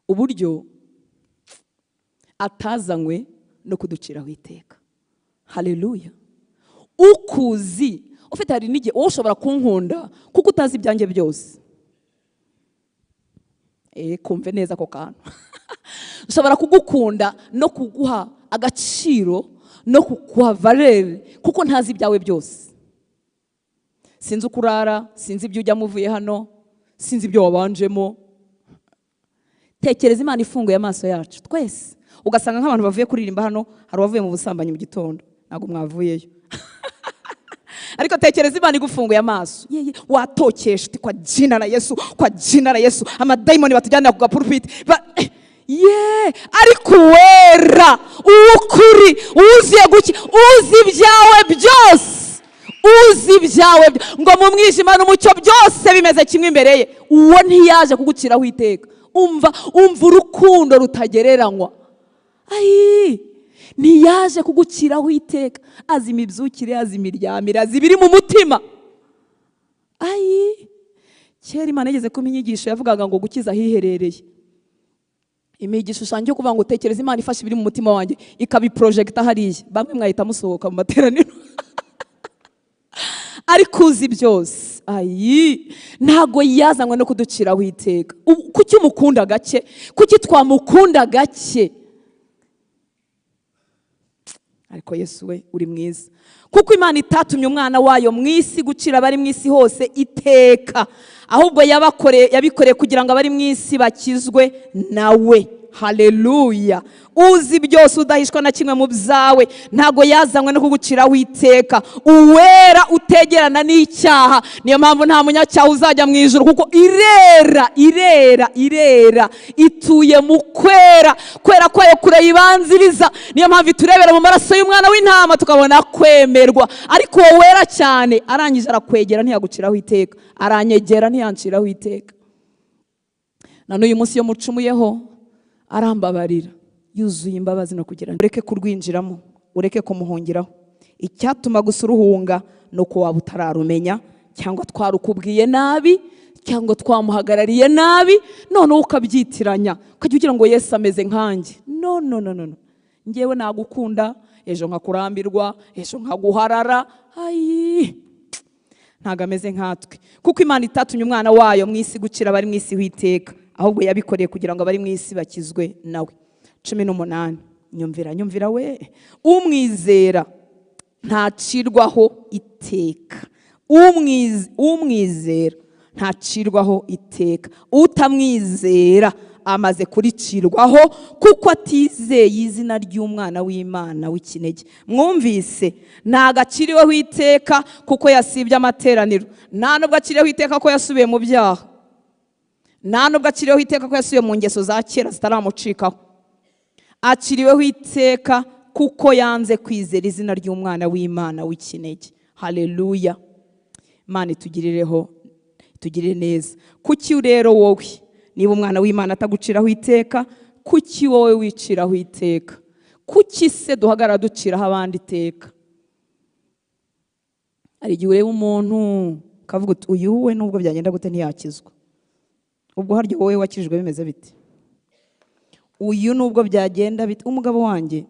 uburyo atazanywe no kuduciraho iteka. Haleluya. Ukuzi ufite hari n'igihe wowe ushobora kunkunda kuko utazi ibyanjye byose. Kumve neza ko kantu ushobora kugukunda no kuguha agaciro no kuguha valeur kuko ntazi ibyawe byose. Sinzi ukurara, sinzi ibyo ujya muvuye hano, sinzi ibyo wabanjemo. Tekereza Imana ifunguye amaso yacu twese, ugasanga nk'abantu bavuye kuririmba hano, hari abavuye mu busambanyi mu gitondo, ntabwo mwavuyeyo. Ariko tekereza Imana igufunguye amaso, watokesha uti kwa jina la Yesu, kwa jina la Yesu, amadayimoni batujyana ku gapulpiti. Ariko wera ukuri uziye guki, uzi ibyawe byose, uzi ibyawe ngo mu mwijima n'umucyo byose bimeze kimwe imbere ye. Uwo ntiyaje kuguciraho iteka. Umva urukundo rutagereranywa. Ntiyaje kuguciraho iteka, azi imibyukire, azi imiryamire, azi ibiri mu mutima. Kera Imana yageze ku inyigisho yavugaga ngo gukiza hiherereye. Imigisho ushanje yo kuvuga ngo tekereza Imana ifashe ibiri mu mutima wanjye ikabiprojecta hariya, bamwe mwahita musohoka mu materaniro. Ariko uzi byose. Ntago yazanywe no kuduciraho iteka. Kuki umukunda gake? Kuki twamukunda gake? Ariko Yesu we uri mwiza, kuko Imana itatumye umwana wayo mu isi gucira abari mu isi hose iteka, ahubwo yabikoreye kugira ngo abari mu isi bakizwe nawe. Haleluya. Uzi byose udahishwa na kimwe mu byawe, ntago yazanywe no kuguciraho iteka. Uwera utegerana n'icyaha, niyo mpamvu nta munyacyaha uzajya mu ijuru, kuko irera ituye mu kwera kwayo kureyibanziriza. Niyo mpamvu iturebera mu maraso y'umwana w'intama tukabona kwemerwa. Ariko uwo wera cyane arangije arakwegera ntiyaguciraho iteka, aranyegera ntiyanciraho iteka. Na n'uyu munsi yo mucumuyeho arambabarira, yuzuye imbabazi no kugira ngo ureke kurwinjiramo, ureke kumuhungiraho. Icyatuma gusa uruhunga nuko waba utararumenya, cyangwa twarukubwiye nabi, cyangwa twamuhagarariye nabi, noneho ukabyitiranya ukajya ugira ngo Yesu ameze nkanjye. No, ngewe nagukunda, ejo nkakurambirwa, ejo nkaguharara. Ntago ameze nkatwe, kuko Imana itatumye umwana wayo mu isi gucira abari mu isi witeka, ahubwo yabikoreye kugira ngo abari mu isi bakizwe nawe. 18. Nyumvira we, umwizera ntacirwaho iteka. Umwizera ntacirwaho iteka, utamwizera amaze kuricirwaho kuko atizeye izina ry'umwana w'Imana w'ikinege. Mwumvise, ntago aciriweho iteka kuko yasibye amateraniro, nta nubwo aciriweho iteka ko yasubiye mu byaha, nta nubwo aciriweho iteka ko yasubiye mu ngeso za kera zitaramucikaho. Aciriweho iteka kuko yanze kwizera izina ry'umwana w'Imana w'ikinege. Haleluya. Imana itugirire neza. Kuki rero wowe, niba umwana w'Imana ataguciraho iteka, kuki wowe wiciraho iteka? Kuki se duhagarara duciraho abandi iteka? Hari igihe ureba umuntu ukavuga uti uyu we nubwo byagenda gute ntiyakizwa. Ubwo haryo wowe wakijwe bimeze bite? Uyu nubwo byagenda bite, umugabo wanjye,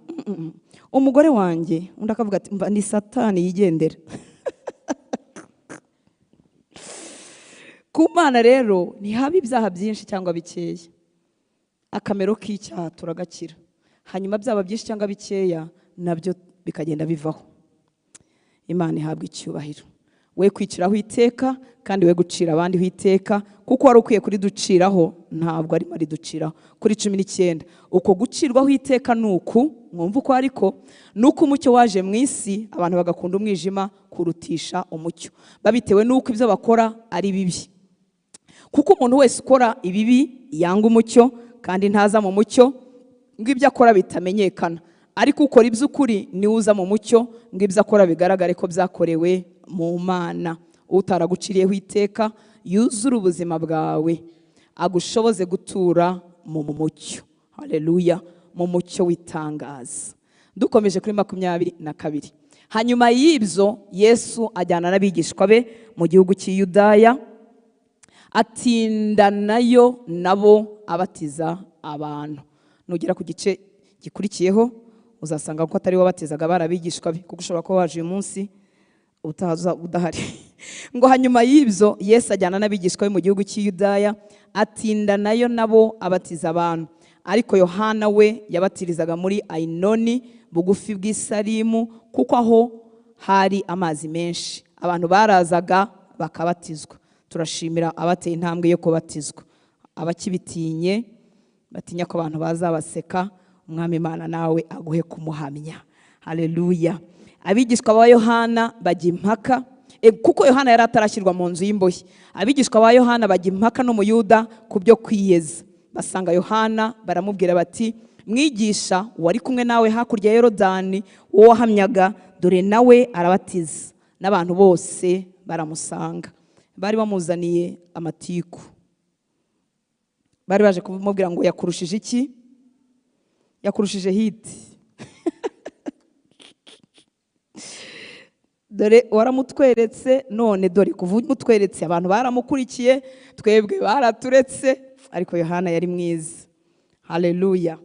umugore wanjye, undi akavuga ati mva ni Satani yigendera. Ku Mana rero ntihaba ibyaha byinshi cyangwa bikeya. Akamero k'icyaha turagakira, hanyuma byaba byinshi cyangwa bikeya nabyo bikagenda bivaho. Imana ihabwa icyubahiro. We kwiciraho iteka kandi we gucira abandi iteka, kuko wari ukwiye kuri duciraho, ntabwo ari mari duciraho. Kuri 19, uko gucirwaho iteka nuku, mwumva uko ariko nuko umucyo waje mu isi, abantu bagakunda umwijima kurutisha umucyo, babitewe nuko ibyo bakora ari bibi. kuko umuntu wese ukora ibibi yanga umucyo kandi ntaza mu mucyo ngo ibyo akora bitamenyekana, ariko ukora iby'ukuri niwe uza mu mucyo ngo ibyo akora bigaragare ko byakorewe mu Mana. Utaraguciriyeho iteka yuzure ubuzima bwawe, agushoboze gutura mu mucyo. Haleluya, mu mucyo w'itangaza. Dukomeje kuri 22. Hanyuma y'ibyo Yesu ajyana n'abigishwa be mu gihugu cy'i Yudaya, atindanayo nabo abatiza abantu. Nugera ku gice gikurikiyeho uzasanga ko atari we wabatizaga barabigishwa be, kuko ushobora kuba waje uyu munsi utaza udahari. Ngo hanyuma y'ibyo Yesu ajyana n'abigishwa be mu gihugu cy'i Yudaya, atindanayo nabo abatiza abantu. Ariko Yohana we yabatirizaga muri Ainoni bugufi bw'Isalimu, kuko aho hari amazi menshi, abantu barazaga bakabatizwa. Turashimira abateye intambwe yo kubatizwa. Abakibitinye batinya ko abantu bazabaseka, Umwami Imana nawe aguhe kumuhamya. Haleluya. Abigishwa ba Yohana bajya impaka, kuko Yohana yari atarashyirwa mu nzu y'imbohe. Abigishwa ba Yohana bajya impaka no mu Yuda ku byo kwiyeza. Basanga Yohana baramubwira bati, mwigisha wari kumwe nawe hakurya ya Yorodani, uwo wahamyaga, dore nawe arabatiza, n'abantu bose baramusanga. Bari bamuzaniye amatiku, bari baje kumubwira ngo yakurushije iki? Yakurushije hiti. Dore waramutweretse, none dore kuva umutweretse abantu baramukurikiye, twebwe baraturetse. Ariko Yohana yari mwiza. Haleluya.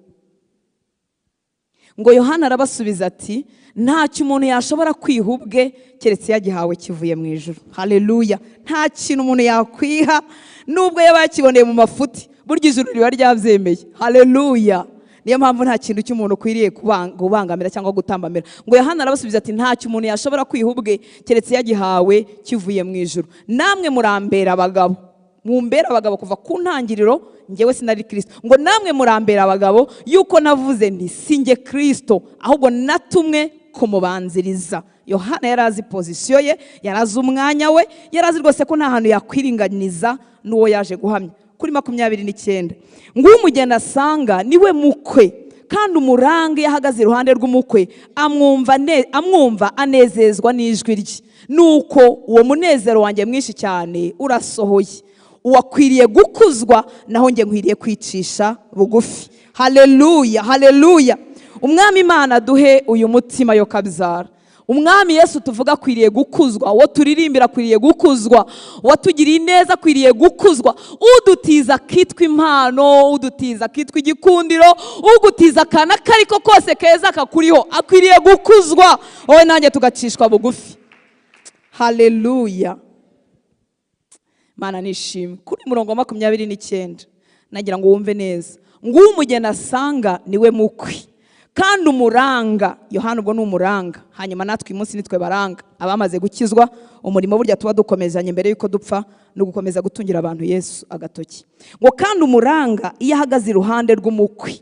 Ngo Yohana arabasubiza ati, ntacyo umuntu yashobora kwiha ubwe keretse yagihawe kivuye mu ijuru. Haleluya. Nta kintu umuntu yakwiha nubwo yaba yakiboneye mu mafuti, burya ijuru riba ryabyemeye. Haleluya. Niyo mpamvu nta kintu cy'umuntu ukwiriye kubangamira cyangwa gutambamira. Ngo Yohana arabasubiza ati, ntacyo umuntu yashobora kwiha ubwe keretse yagihawe kivuye mu ijuru. Namwe murambera abagabo, mumbera abagabo kuva ku ntangiriro, njyewe sinari Kristo. Ngo namwe murambera abagabo yuko navuze nti sinjye Kristo, ahubwo natumwe kumubanziriza. Yohana yarazi pozisiyo ye, yarazi umwanya we, yarazi rwose ko nta hantu yakwiringaniza n'uwo yaje guhamya. Kuri 29, ngo umugeni asanga niwe mukwe, kandi umuranga yahagaze iruhande rw'umukwe amwumva anezezwa n'ijwi rye. Nuko uwo munezero wanjye mwinshi cyane urasohoye, uwakwiriye gukuzwa naho njye nkwiriye kwicisha bugufi. Haleluya, haleluya. Umwami Imana duhe uyu mutima yo kabyara. Umwami Yesu tuvuga akwiriye gukuzwa, uwo turirimbira akwiriye gukuzwa, uwatugiriye ineza akwiriye gukuzwa, udutiza kitwa impano, udutiza kitwa igikundiro, ugutiza akana kariko kose keza kakuriho akwiriye gukuzwa, wowe nanjye tugacishwa bugufi. Haleluya. Mana nishimwe. Kuri 29 nagira ngo wumve neza. Ngo umugeni asanga niwe mukwe, kandi umuranga, Yohana ubwo ni umuranga, hanyuma natwe umunsi nitwe baranga, abamaze gukizwa. Umurimo burya tuba dukomezanye mbere yuko dupfa no gukomeza gutungira abantu Yesu agatoki. Ngo kandi umuranga iyo ahagaze iruhande rw'umukwe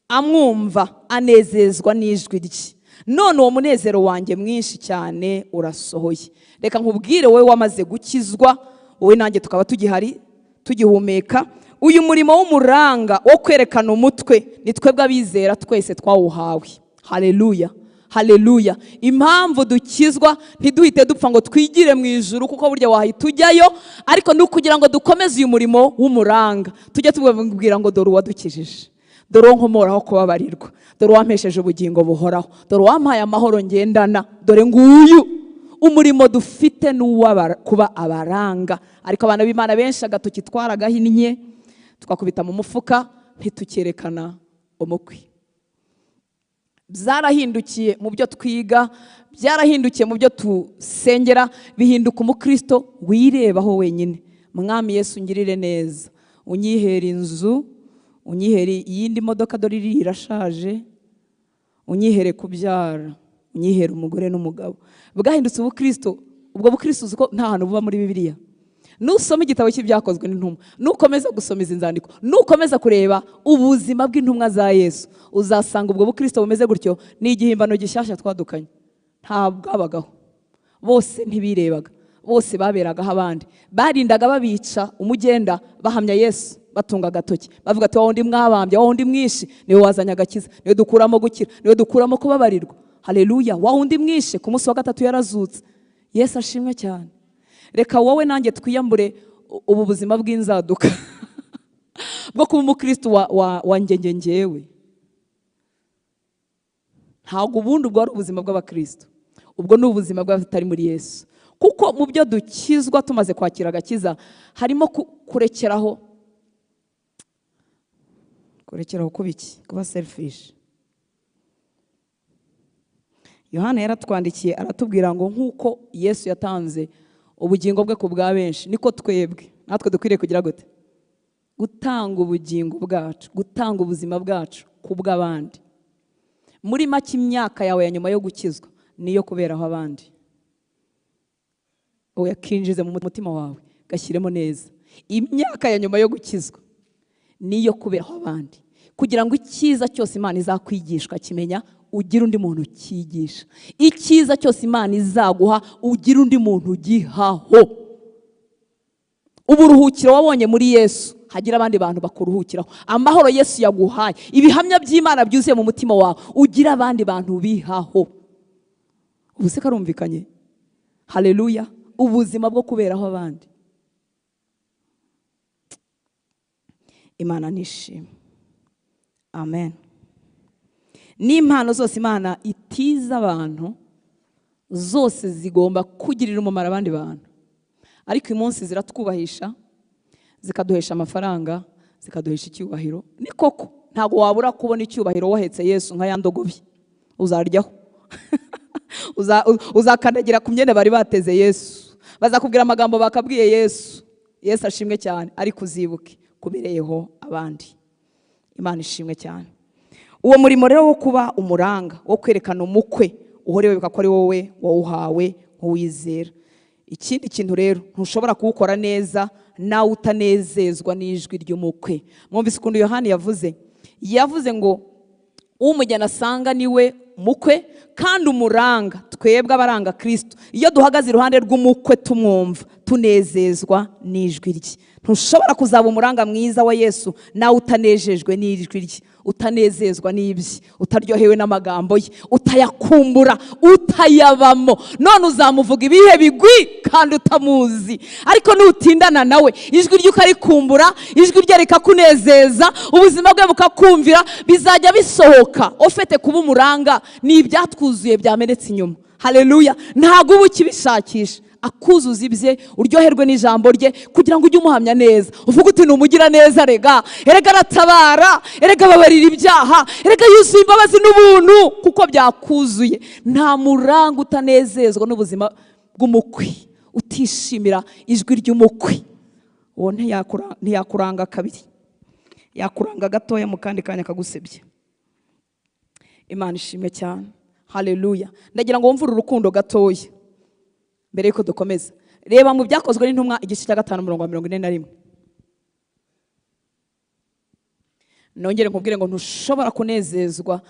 amwumva anezezwa n'ijwi rye, none uwo munezero wanjye mwinshi cyane urasohoye. Reka nkubwire wowe wamaze gukizwa, wowe nanjye tukaba tugihari tugihumeka, uyu murimo w'umuranga wo kwerekana umutwe ni twebwe abizera twese twawuhawe. Haleluya, haleluya. Impamvu dukizwa ntiduhite dupfa ngo twigire mu ijuru, kuko burya wahita ujyayo, ariko ni ukugira ngo dukomeze uyu murimo w'umuranga. Tujye tubabwira ngo dore uwadukijije, dore uwo nkomoraho kubabarirwa, dore uwampesheje ubugingo buhoraho, dore uwampaye amahoro ngendana, dore nguyu. Umurimo dufite n'uwa kuba abaranga. Ariko abana b'Imana benshi agatoki twaragahinnye, twakubita mu mufuka ntitukerekana umukwe. Byarahindukiye mu byo twiga, byarahindukiye mu byo tusengera, bihinduka umukristo wirebaho wenyine. Mwami Yesu ngirire neza, unyihera inzu, unyihera iyindi modoka dore iri irashaje, unyihere kubyara, unyihere umugore n'umugabo. Bwahindutse ubukristo. Ubwo bukristo uzi ko nta hantu buba muri Bibiliya. Nusoma igitabo cy'ibyakozwe n'intumwa, nukomeza gusoma izi nzandiko, nukomeza kureba ubuzima bw'intumwa za Yesu, uzasanga ubwo bukristo bumeze gutyo. Ni igihimbano gishyashya twadukanye, ntabwo abagaho. Bose ntibirebaga, bose baberagaho abandi, barindaga babica umugenda bahamya Yesu batunga agatoki bavuga ati wowe ndi mwabambye, wowe ndi mwishi, niwe wazanye agakiza, niwe dukuramo gukira, niwe dukuramo kubabarirwa. Haleluya! wowe undi mwishe ku munsi wa gatatu yarazutse. Yesu ashimwe cyane. Reka wowe nanjye twiyambure ubu buzima bw'inzaduka bwo kuba umukristo wa ngewe. Ntabwo ubundi ubwo ari ubuzima bw'abakristo, ubwo ni ubuzima bw'abatari muri Yesu. Kuko mu byo dukizwa tumaze kwakira agakiza harimo kurekeraho kubiki, kuba selfish. Yohana yaratwandikiye aratubwira ngo nk'uko Yesu yatanze ubugingo bwe ku bwa benshi, niko twebwe natwe dukwiriye kugira gute? Gutanga ubugingo bwacu, gutanga ubuzima bwacu ku bw'abandi. Muri make imyaka yawe ya nyuma yo gukizwa niyo kuberaho abandi. Oya, kinjize mu mutima wawe, gashyiremo neza. Imyaka ya nyuma yo gukizwa niyo kuberaho abandi, kugira ngo icyiza cyose Imana izakwigishwa kimenya ugira undi muntu ukigisha. Icyiza cyose Imana izaguha ugira undi muntu ugihaho. Uburuhukiro wabonye muri Yesu hagira abandi bantu bakuruhukiraho. Amahoro Yesu yaguhaye, ibihamya by'Imana byuzuye mu mutima wawe, ugira abandi bantu bihaho. Ubuse karumvikanye? Haleluya! Ubuzima bwo kuberaho abandi. Imana nishimwe. Amen. N'impano zose Imana itiza abantu zose zigomba kugirira umumaro abandi bantu. Ariko uyu munsi ziratwubahisha, zikaduhesha amafaranga, zikaduhesha icyubahiro. Ni koko ntago wabura kubona icyubahiro wahetse Yesu nka yandogobye, uzaryaho. Uzakandagira ku myenda bari bateze Yesu, bazakubwira amagambo bakabwiye Yesu. Yesu ashimwe cyane, ariko uzibuke kubireyeho abandi. Imana ishimwe cyane. Uwo murimo rero wo kuba umuranga, wo kwerekana umukwe uhorewe bika ko ari wowe wawuhawe nk'uwizera. Ikindi kintu rero ntushobora kuwukora neza nawe utanezezwa n'ijwi ry'umukwe. Mwumvise ukuntu Yohana yavuze ngo umujyana asanga niwe mukwe kandi umuranga. Twebwe abaranga Kristo, iyo duhagaze iruhande rw'umukwe tumwumva, tunezezwa n'ijwi rye. Ntushobora kuzaba umuranga mwiza wa Yesu nawe utanejejwe n'ijwi rye, utanezezwa n'ibye, utaryohewe n'amagambo ye, utayakumbura, utayabamo. None uzamuvuga ibihe bigwi kandi utamuzi, ariko nutindana nawe ijwi rye ukarikumbura, ijwi rye rikakunezeza, ubuzima bwe bukakumvira, bizajya bisohoka. Ofete kuba umuranga ni ibyatwuzuye byamenetse inyuma. Haleluya! Ntago uba ukibishakisha, akuzuza ibye, uryoherwe n'ijambo rye, kugira ngo ujye umuhamya neza. Uvuga uti numugira neza, erega aratabara, erega babarira ibyaha, erega yuzuye imbabazi n'ubuntu, kuko byakuzuye. Nta muranga utanezezwa n'ubuzima bw'umukwe, utishimira ijwi ry'umukwe. Uwo ntiyakuranga kabiri, yakuranga gatoya mu kandi kanya kagusebye. Imana ishimwe cyane. Haleluya! Ndagira ngo wumvure urukundo gatoya mbere yuko dukomeza. Reba mu byakozwe n'intumwa igice cya 5:41. Nongere nkubwire ngo ntushobora kunezezwa,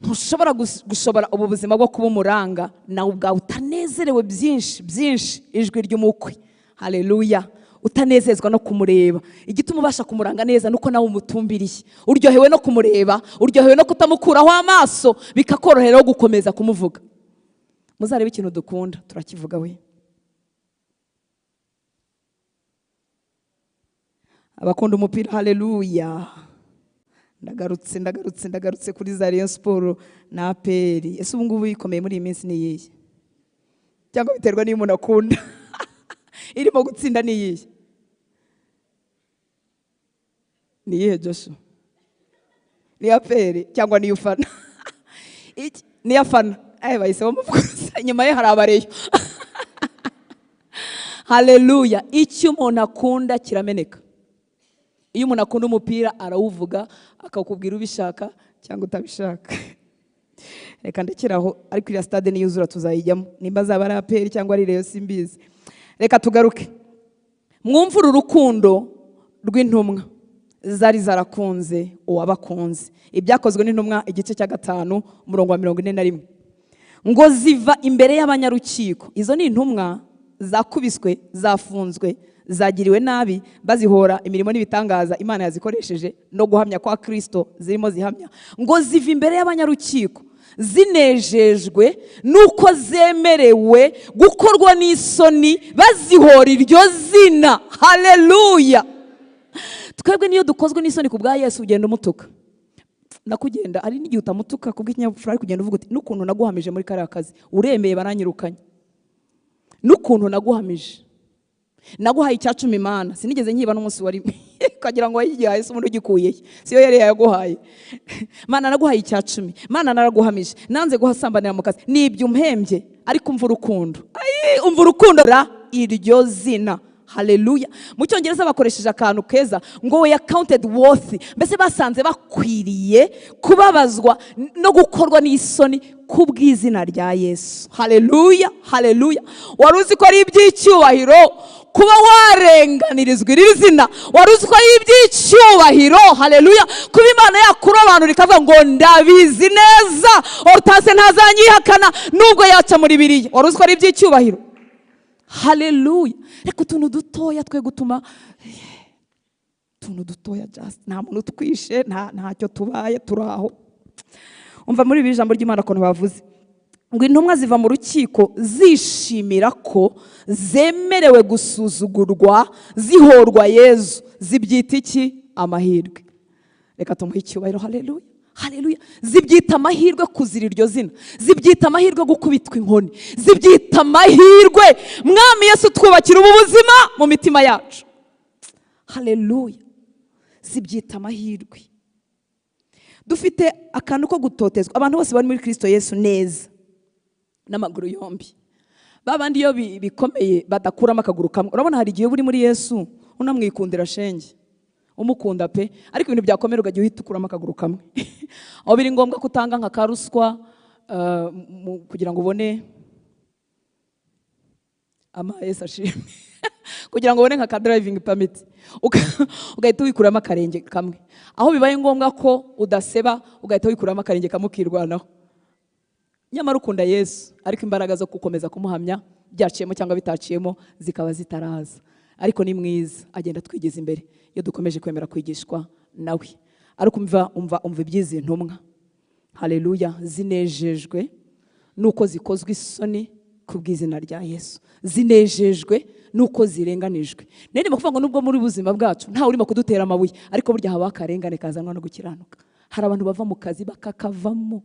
ntushobora gushobora ubu buzima bwo kuba umuranga nawe ubwawe utanezerewe byinshi ijwi ry'umukwe. Haleluya! Utanezezwa no kumureba. Igituma ubasha kumuranga neza nuko nawe umutumbiriye, uryohewe no kumureba, uryohewe no kutamukuraho amaso, bikakorohera gukomeza kumuvuga. Muzarebe ikintu dukunda turakivuga we. Abakunda umupira, haleluya! Ndagarutse kuri za Rayon Sport na APR. Ese ubu ngubu yikomeye muri iyi minsi ni yihe? Cyangwa biterwa n'iyo umuntu akunda? Irimo gutsinda ni yihe? Ni yihe Joshua? Ni APR cyangwa ni ufana? Ni afana. Bahise bamuvuguruza, inyuma ye hari abareyo. Haleluya! Icyo umuntu akunda kirameneka. Iyo umuntu akunda umupira arawuvuga, akakubwira ubishaka cyangwa utabishaka. Reka ndekeraho, ariko iriya stade niyuzura tuzayijyamo, nimba zaba ari APR cyangwa ari Rayon simbizi. Reka tugaruke. Mwumvura urukundo rw'intumwa zari zarakunze uwabakunze. Ibyakozwe n'intumwa igice cya 5:41. ngo ziva imbere y'abanyarukiko. Izo ni intumwa zakubiswe, zafunzwe, zagiriwe nabi, bazihora imirimo n'ibitangaza Imana yazikoresheje no guhamya kwa Kristo zirimo zihamya. Ngo ziva imbere y'abanyarukiko zinejejwe nuko zemerewe gukorwa n'isoni bazihora iryo zina. Haleluya! Twebwe niyo dukozwe n'isoni ku bwa Yesu ugenda umutuka. Nakugenda ari n'igihe utamutuka kubw'ikinyabupfura ari kugenda uvuga uti n'ukuntu naguhamije muri kariya kazi uremeye baranyirukanye, n'ukuntu naguhamije naguhaye icya 10 Imana sinigeze nkiba n'umunsi wari kagira ngo wayigihaye se umuntu ugikuye siyo yari yaguhaye. Mana naguhaye icya 10, Mana naraguhamije, nanze guhasambanira mu kazi, nibyo umpembye, ariko umva urukundo. Umva urukundo ra iryo zina. Haleluya! Mu Cyongereza bakoresheje akantu keza ngo we accounted worthy, mbese basanze bakwiriye kubabazwa no gukorwa n'isoni kubw'izina rya Yesu. Haleluya! Haleluya! Wari uzi ko ari iby'icyubahiro kuba warenganirizwa iri zina? Wari uzi ko ari iby'icyubahiro, haleluya, kuba Imana yakurobanura ikavuga ngo ndabizi neza Hortense ntazanyihakana nubwo yaca muri biriya? Wari uzi ko ari iby'icyubahiro? Haleluya! Reka utuntu dutoya twe gutuma tuntu dutoya just nta muntu twishe, ntacyo tubaye, turaho. Umva muri ibi jambo ry'Imana ko bavuze ngo intumwa ziva mu rukiko zishimira ko zemerewe gusuzugurwa zihorwa Yesu, zibyita iki? Amahirwe. Reka tumuhe icyubahiro. Haleluya! Haleluya! Zibyita amahirwe kuzira iryo zina, zibyita amahirwe gukubitwa inkoni, zibyita amahirwe Mwami Yesu twubakira ubu buzima mu mitima yacu. Haleluya! Zibyita amahirwe. Dufite akantu ko gutotezwa abantu bose bari muri Kristo Yesu neza n'amaguru yombi. Babandi iyo bikomeye badakuramo akaguru kamwe. Urabona hari igihe uri muri Yesu unamwikundira shenge, umukunda pe, ariko ibintu byakomera ugagiye uhita ukuramo akaguru kamwe. Aho biri ngombwa kutanga nka karuswa kugira ngo ubone Yesu ashimwe kugira ngo ubone nka driving permit ugahita wikuramo akarenge kamwe. Aho bibaye ngombwa ko udaseba ugahita wikuramo akarenge kamwe ukirwanaho. Nyamara ukunda Yesu, ariko imbaraga zo gukomeza kumuhamya byaciyemo cyangwa bitaciyemo zikaba zitaraza. Ariko ni mwiza, agenda twigeze imbere iyo dukomeje kwemera kwigishwa nawe. Ariko umva ibyizi ntumwa. Haleluya! Zinejejwe nuko zikozwe isoni kubw'izina rya Yesu, zinejejwe nuko zirenganijwe. Nene bakuvuga ngo nubwo muri buzima bwacu nta urimo kudutera amabuye, ariko burya haba akarengane kazanwa no gukiranuka. Hari abantu bava mu kazi bakakavamo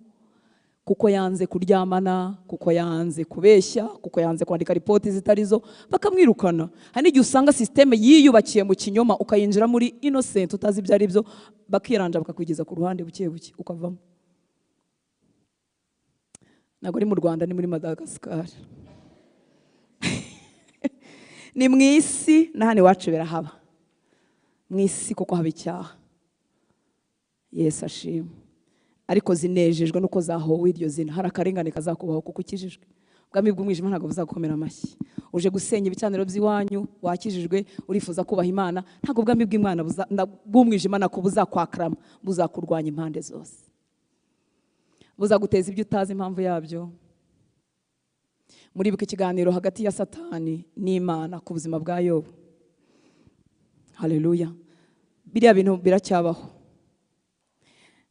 kuko yanze kuryamana, kuko yanze kubeshya, kuko yanze kwandika ripoti zitarizo, bakamwirukana. Hari n'igihe usanga systeme yiyubakiye mu kinyoma ukayinjira muri innocent utazi ibyo ari byo, bakiranja bakakwigeza ku ruhande buke buke ukavamo. Ntabwo ari mu Rwanda, ni muri Madagascar. Ni mu isi na hano iwacu birahaba. Mu isi kuko haba icyaha. Yesu ashimwe. Ariko zinejejwe nuko zahowe iryo zina. Hari akarengane kazakubaho kuko ukijijwe. Ubwami bw'umwijima ntabwo buzagukomera amashyi. Uje gusenya ibicaniro by'iwanyu, wakijijwe, urifuza kubaha Imana, ntabwo ubwami bw'Imana bw'umwijima nako buzakwakrama, buzakurwanya impande zose. Buzaguteza ibyo utazi impamvu yabyo. Muribuka ikiganiro hagati ya Satani n'Imana ku buzima bwa Yobu. Haleluya! Biriya bintu biracyabaho.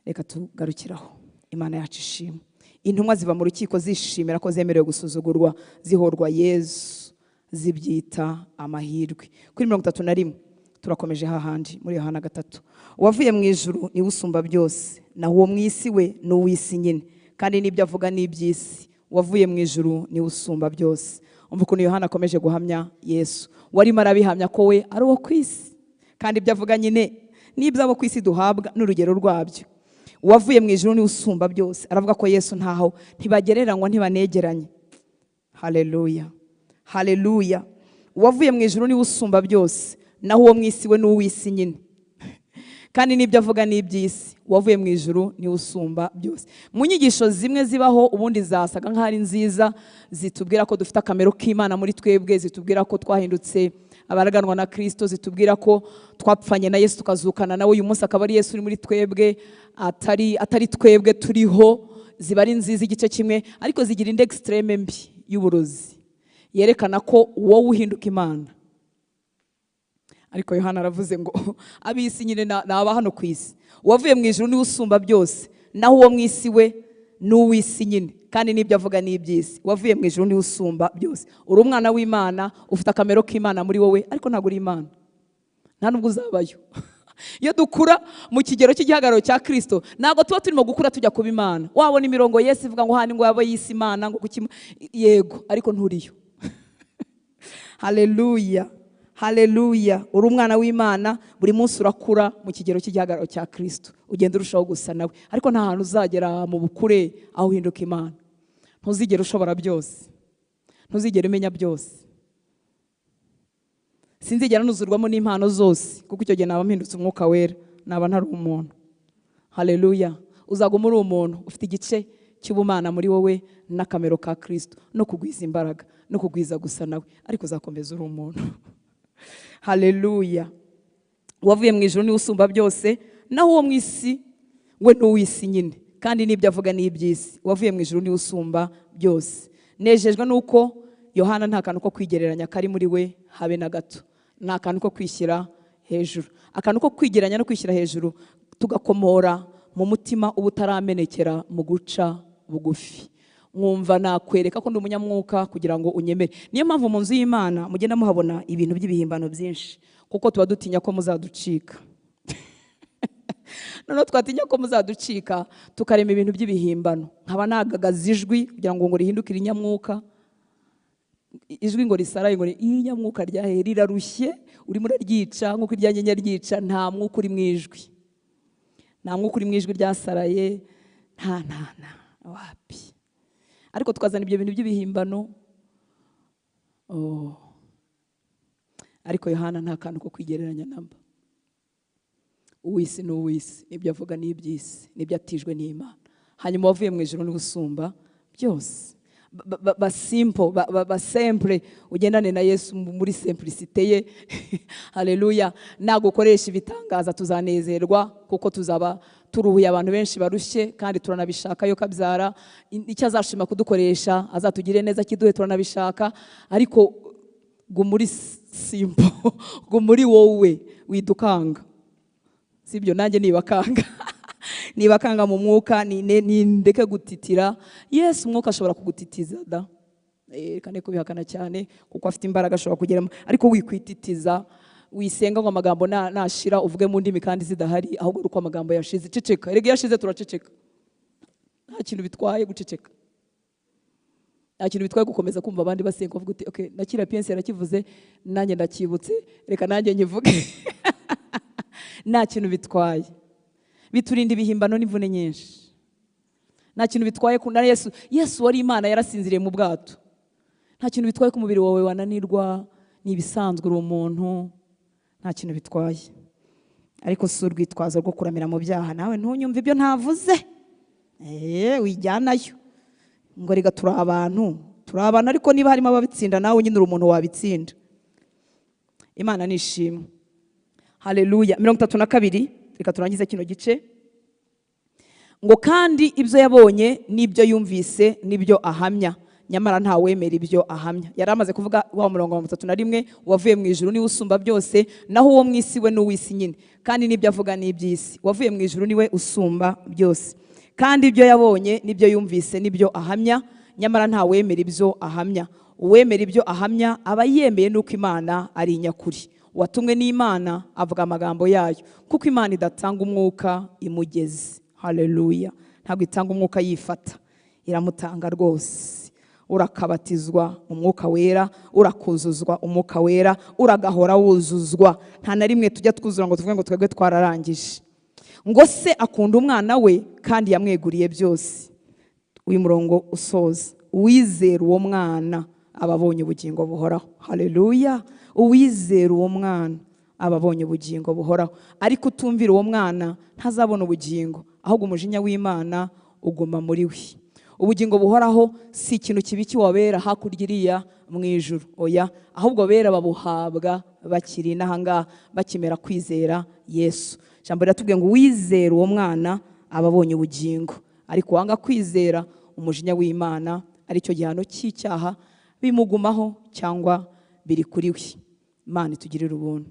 Reka tugarukiraho. Imana yacu ishimwe. Intumwa ziva mu rukiko zishimira ko zemerewe gusuzugurwa zihorwa Yesu, zibyita amahirwe. Kuri 31 turakomeje hahandi muri Yohana 3. Uwavuye mu ijuru ni usumba byose, naho uwo mu isi we ni uw'isi nyine, kandi n'ibyo avuga ni iby'isi. Uwavuye mu ijuru ni usumba byose. Umva ukuntu Yohana akomeje guhamya Yesu. Warimo arabihamya ko we ari uwo ku isi, kandi ibyo avuga nyine n'ibyo abo ku isi duhabwa n'urugero rwabyo. Uwavuye mu ijuru ni usumba byose. Aravuga ko Yesu ntaho ntibagereranywa, ntibanegeranye. Haleluya! Haleluya! Uwavuye mu ijuru ni usumba byose, naho uwo mu isi we ni uw'isi nyine, kandi n'ibyo avuga ni iby'isi. Uwavuye mu ijuru ni usumba byose. Mu nyigisho zimwe zibaho ubundi zasaga nk'ari nziza, zitubwira ko dufite akamero k'Imana muri twebwe, zitubwira ko twahindutse abaraganwa na Kristo, zitubwira ko twapfanye na Yesu tukazukana nawe, uyu munsi akaba ari Yesu uri muri twebwe, atari twebwe turiho. ziba ari nziza igice kimwe, ariko zigira indi extreme mbi y'uburozi yerekana ko wowe uhinduka imana. Ariko Yohana aravuze ngo ab'isi nyine naba hano ku isi, uwavuye mu ijuru niwe usumba byose, naho uwo mu isi we n'uw'isi nyine, kandi n'ibyo avuga n'iby'isi. Uwavuye mu ijuru niwe usumba byose. Uri umwana w'Imana, ufite akamero k'Imana muri wowe, ariko ntabwo uri Imana, nta nubwo uzabayo. Iyo dukura mu kigero cy'igihagararo cya Kristo, ntabwo tuba turimo gukura tujya kuba Imana. Wabona imirongo Yesu ivuga ngo hani ngo yaba yisi Imana ngo kuki, yego, ariko nturiyo. Haleluya, haleluya. Uri umwana w'Imana, buri munsi urakura mu kigero cy'igihagararo cya Kristo, ugenda urushaho gusa nawe, ariko nta hantu uzagera mu bukure aho uhinduka Imana. Ntuzigera ushobora byose, ntuzigera umenya byose, sinzigera nuzurwamo n'impano zose, kuko icyo gihe naba mpindutse umwuka wera, naba ntari umuntu. Haleluya. Uzaguma uri umuntu ufite igice cy'ubumana muri wowe n'akamero ka Kristo, no kugwiza imbaraga, no kugwiza gusa nawe, ariko uzakomeza uri umuntu. Haleluya. Uwavuye mu ijuru niwe usumba byose, naho uwo mu isi we n'uw'isi nyine, kandi n'ibyo avuga n'iby'isi. Uwavuye mu ijuru niwe usumba byose. Nejejwe nuko Yohana nta kantu ko kwigereranya kari muri we habe na gato, nta kantu ko kwishyira hejuru. Akantu ko kwigereranya no kwishyira hejuru tugakomora mu mutima uba utaramenekera mu guca bugufi. Mwumva nakwereka ko ndi umunyamwuka kugira ngo unyemere. Niyo mpamvu mu nzu y'Imana mugenda muhabona ibintu by'ibihimbano byinshi, kuko tuba dutinya ko muzaducika. Noneho twatinya ko muzaducika tukarema ibintu by'ibihimbano, nkaba nagagaza ijwi kugira ngo rihindukire inyamwuka. Ijwi ngo risaraye ngo inyamwuka ryahe rirarushye, urimo uraryica nk'uko iryanjye ryica. Nta mwuka uri mu ijwi, nta mwuka uri mu ijwi ryasaraye, nta wapi. Ariko tukazana ibyo bintu by'ibihimbano. Ariko Yohana nta kantu ko kwigereranya namba. Uw'isi n'uw'isi, n'ibyo avuga n'iby'isi, n'ibyo atijwe n'Imana. Hanyuma wavuye mu ijuru niwe usumba byose. Simple ugendane na Yesu muri simplicité ye. Haleluya. Nagukoresha ibitangaza tuzanezerwa, kuko tuzaba turuhuye abantu benshi barushye, kandi turanabishaka yo kabyara. Icyo azashima kudukoresha azatugire neza, kiduhe turanabishaka, ariko gumuri simple, gumuri wowe widukanga. Sibyo nanjye nibakanga. Nibakanga mu mwuka, ndeke gutitira. Yes, umwuka ashobora kugutitiza da, kandi kubihakana cyane, kuko afite imbaraga ashobora kugeramo, ariko wikwititiza. Wisenga ngo amagambo nashira uvuge mu ndimi kandi zidahari, ahubwo uko amagambo yashize. Ceceka, erega yashize turaceceka. Nta kintu bitwaye guceceka, nta kintu bitwaye gukomeza kumva abandi basenga, uvuga uti okay, nakira piense yarakivuze, nanjye ndakibutse, reka nanjye nyivuge. Nta kintu bitwaye. Biturinda ibihimbano n'imvune nyinshi. Nta kintu bitwaye kuna Yesu wari Imana yarasinziriye mu bwato. Nta kintu bitwaye ku mubiri wawe wananirwa, ni ibisanzwe uri umuntu. Nta kintu bitwaye. Ariko si urwitwazo rwo kuramira mu byaha. Nawe ntunyumve ibyo ntavuze. Wijyanayo ngo rega turi abantu, ariko niba harimo ababitsinda nawe nyine uri umuntu wabitsinda. Imana nishimwe. Haleluya. 32. Reka turangize kino gice. Ngo kandi ibyo yabonye n'ibyo yumvise n'ibyo ahamya, nyamara nta wemera ibyo ahamya. Yari amaze kuvuga wa murongo wa 31, wavuye mu ijuru niwe usumba byose, naho uwo mu isi we n'uw'isi nyine, kandi n'ibyo avuga n'iby'isi. Wavuye mu ijuru niwe usumba byose, kandi ibyo yabonye n'ibyo yumvise n'ibyo ahamya, nyamara nta wemera ibyo ahamya. Uwemera ibyo ahamya aba yemeye nuko Imana ari inyakuri. Watumwe n'Imana avuga amagambo yayo, kuko Imana idatanga umwuka imugeze. Haleluya. Ntabwo itanga umwuka yifata, iramutanga rwose. Urakabatizwa umwuka wera, urakuzuzwa umwuka wera, uragahora wuzuzwa. Nta na rimwe tujya twuzura ngo tuvuge ngo twebwe twararangije. Ngo se akunda umwana we kandi yamweguriye byose. Uyu murongo usoza, uwizera uwo mwana ababonye ubugingo buhoraho. Haleluya. Uwizera uwo mwana ababonye ubugingo buhoraho, ariko utumvira uwo mwana ntazabona ubugingo, ahubwo umujinya w'Imana uguma muri we. Ubugingo buhoraho si ikintu kibi kiwabera hakurya iriya mu ijuru, oya, ahubwo bera babuhabwa bakiri n'ahangaha bakimera kwizera Yesu. Jambo riratubwiye ngo uwizera uwo mwana ababonye ubugingo. ariko wanga kwizera umujinya w'Imana aricyo gihano cy'icyaha bimugumaho cyangwa biri kuri we. Imana itugirire ubuntu.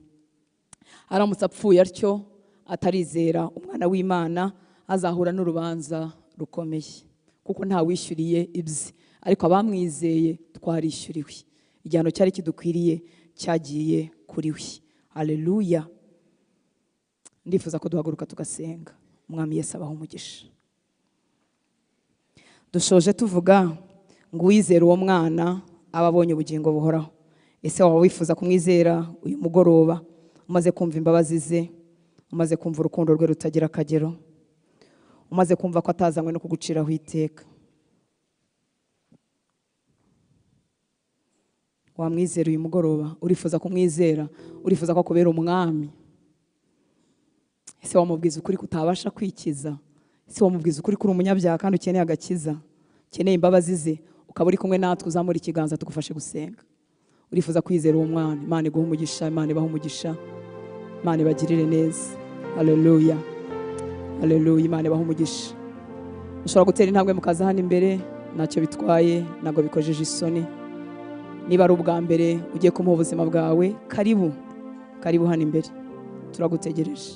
Aramutse apfuye atyo atarizera umwana w'Imana azahura n'urubanza rukomeye, kuko nta wishyuriye ibye, ariko abamwizeye twarishyuriwe. Igihano cyari kidukwiriye cyagiye kuri we. Haleluya. Ndifuza ko duhaguruka tugasenga. Umwami Yesu abaho umugisha. Dushoje tuvuga ngo uwizera uwo mwana aba abonye ubugingo buhoraho. Ese waba wifuza kumwizera uyu mugoroba, umaze kumva imbabazi ze, umaze kumva urukundo rwe rutagira akagero, umaze kumva ko atazanywe no kuguciraho iteka? Wamwizera uyu mugoroba? Urifuza kumwizera? Urifuza ko akubera umwami? Ese wamubwiza ukuri kutabasha kwikiza? Ese wamubwiza ukuri kuri umunyabyaha kandi ukeneye agakiza, ukeneye imbabazi ze, ukaba uri kumwe natwe, uzamura ikiganza tugufashe gusenga? Urifuza kwizera uwo mwana? Imana iguhe umugisha, Imana ibahe umugisha, Imana ibagirire neza. Haleluya, haleluya. Imana ibahe umugisha. Ushobora gutera intambwe mukaza hano imbere, ntacyo bitwaye, ntabwo bikojeje isoni. Niba ari ubwa mbere ugiye kumuha ubuzima bwawe, karibu, karibu hano imbere, turagutegereje.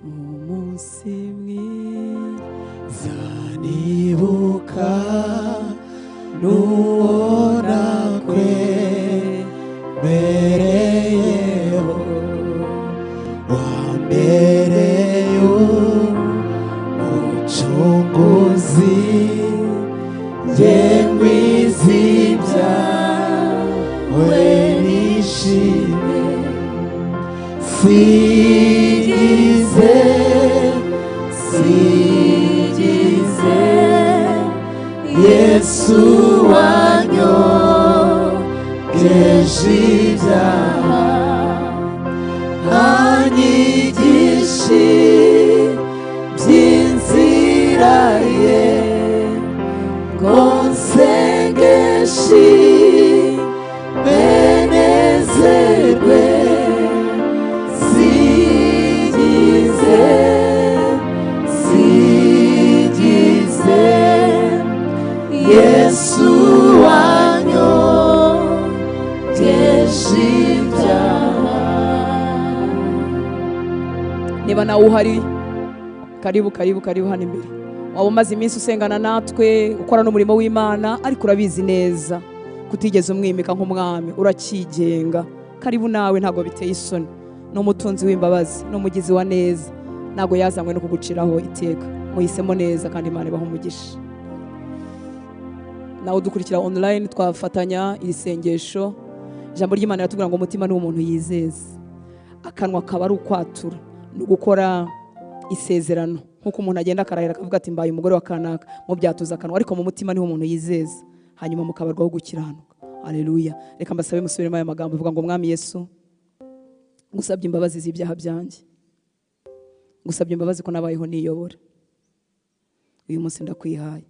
Umunsi mwiza nibuka n'uwo nakwemereyeho, wambereye umucunguzi, njye ngwizi ibyawe nishime, sigize Yesu wanyogeje ibyaha, anyigisha by'inzira ye, ngo nsengeshe benezerwe, sigize Yesu wanyogeje ibyaha. Niba nawe uhari, karibu karibu karibu hano imbere. Waba umaze iminsi usengana natwe, ukora n'umurimo w'Imana, ariko urabizi neza kutigeze umwimika nk'umwami, urakigenga. Karibu nawe, ntago biteye isoni. N'umutunzi w'imbabazi, n'umugizi wa neza, ntago yazanywe no kuguciraho iteka. Muhisemo neza kandi Imana ibahe umugisha. Nawe udukurikira online, twafatanya iri sengesho. Ijambo ry'Imana riratubwira ngo umutima ni umuntu yizeza, akanwa akaba ari ukwatura, no gukora isezerano. Nkuko umuntu agenda akarahira akavuga ati mbaye umugore wa kanaka, mu byatuza akanwa, ariko mu mutima niho umuntu yizeza, hanyuma mukabarwaho gukiranuka. Haleluya. Reka mbasabe musubiremo aya magambo uvuga ngo mwami Yesu, ngusabye imbabazi z'ibyaha byanjye, ngusabye imbabazi ko nabayeho niyobora. Uyu munsi ndakwihaye,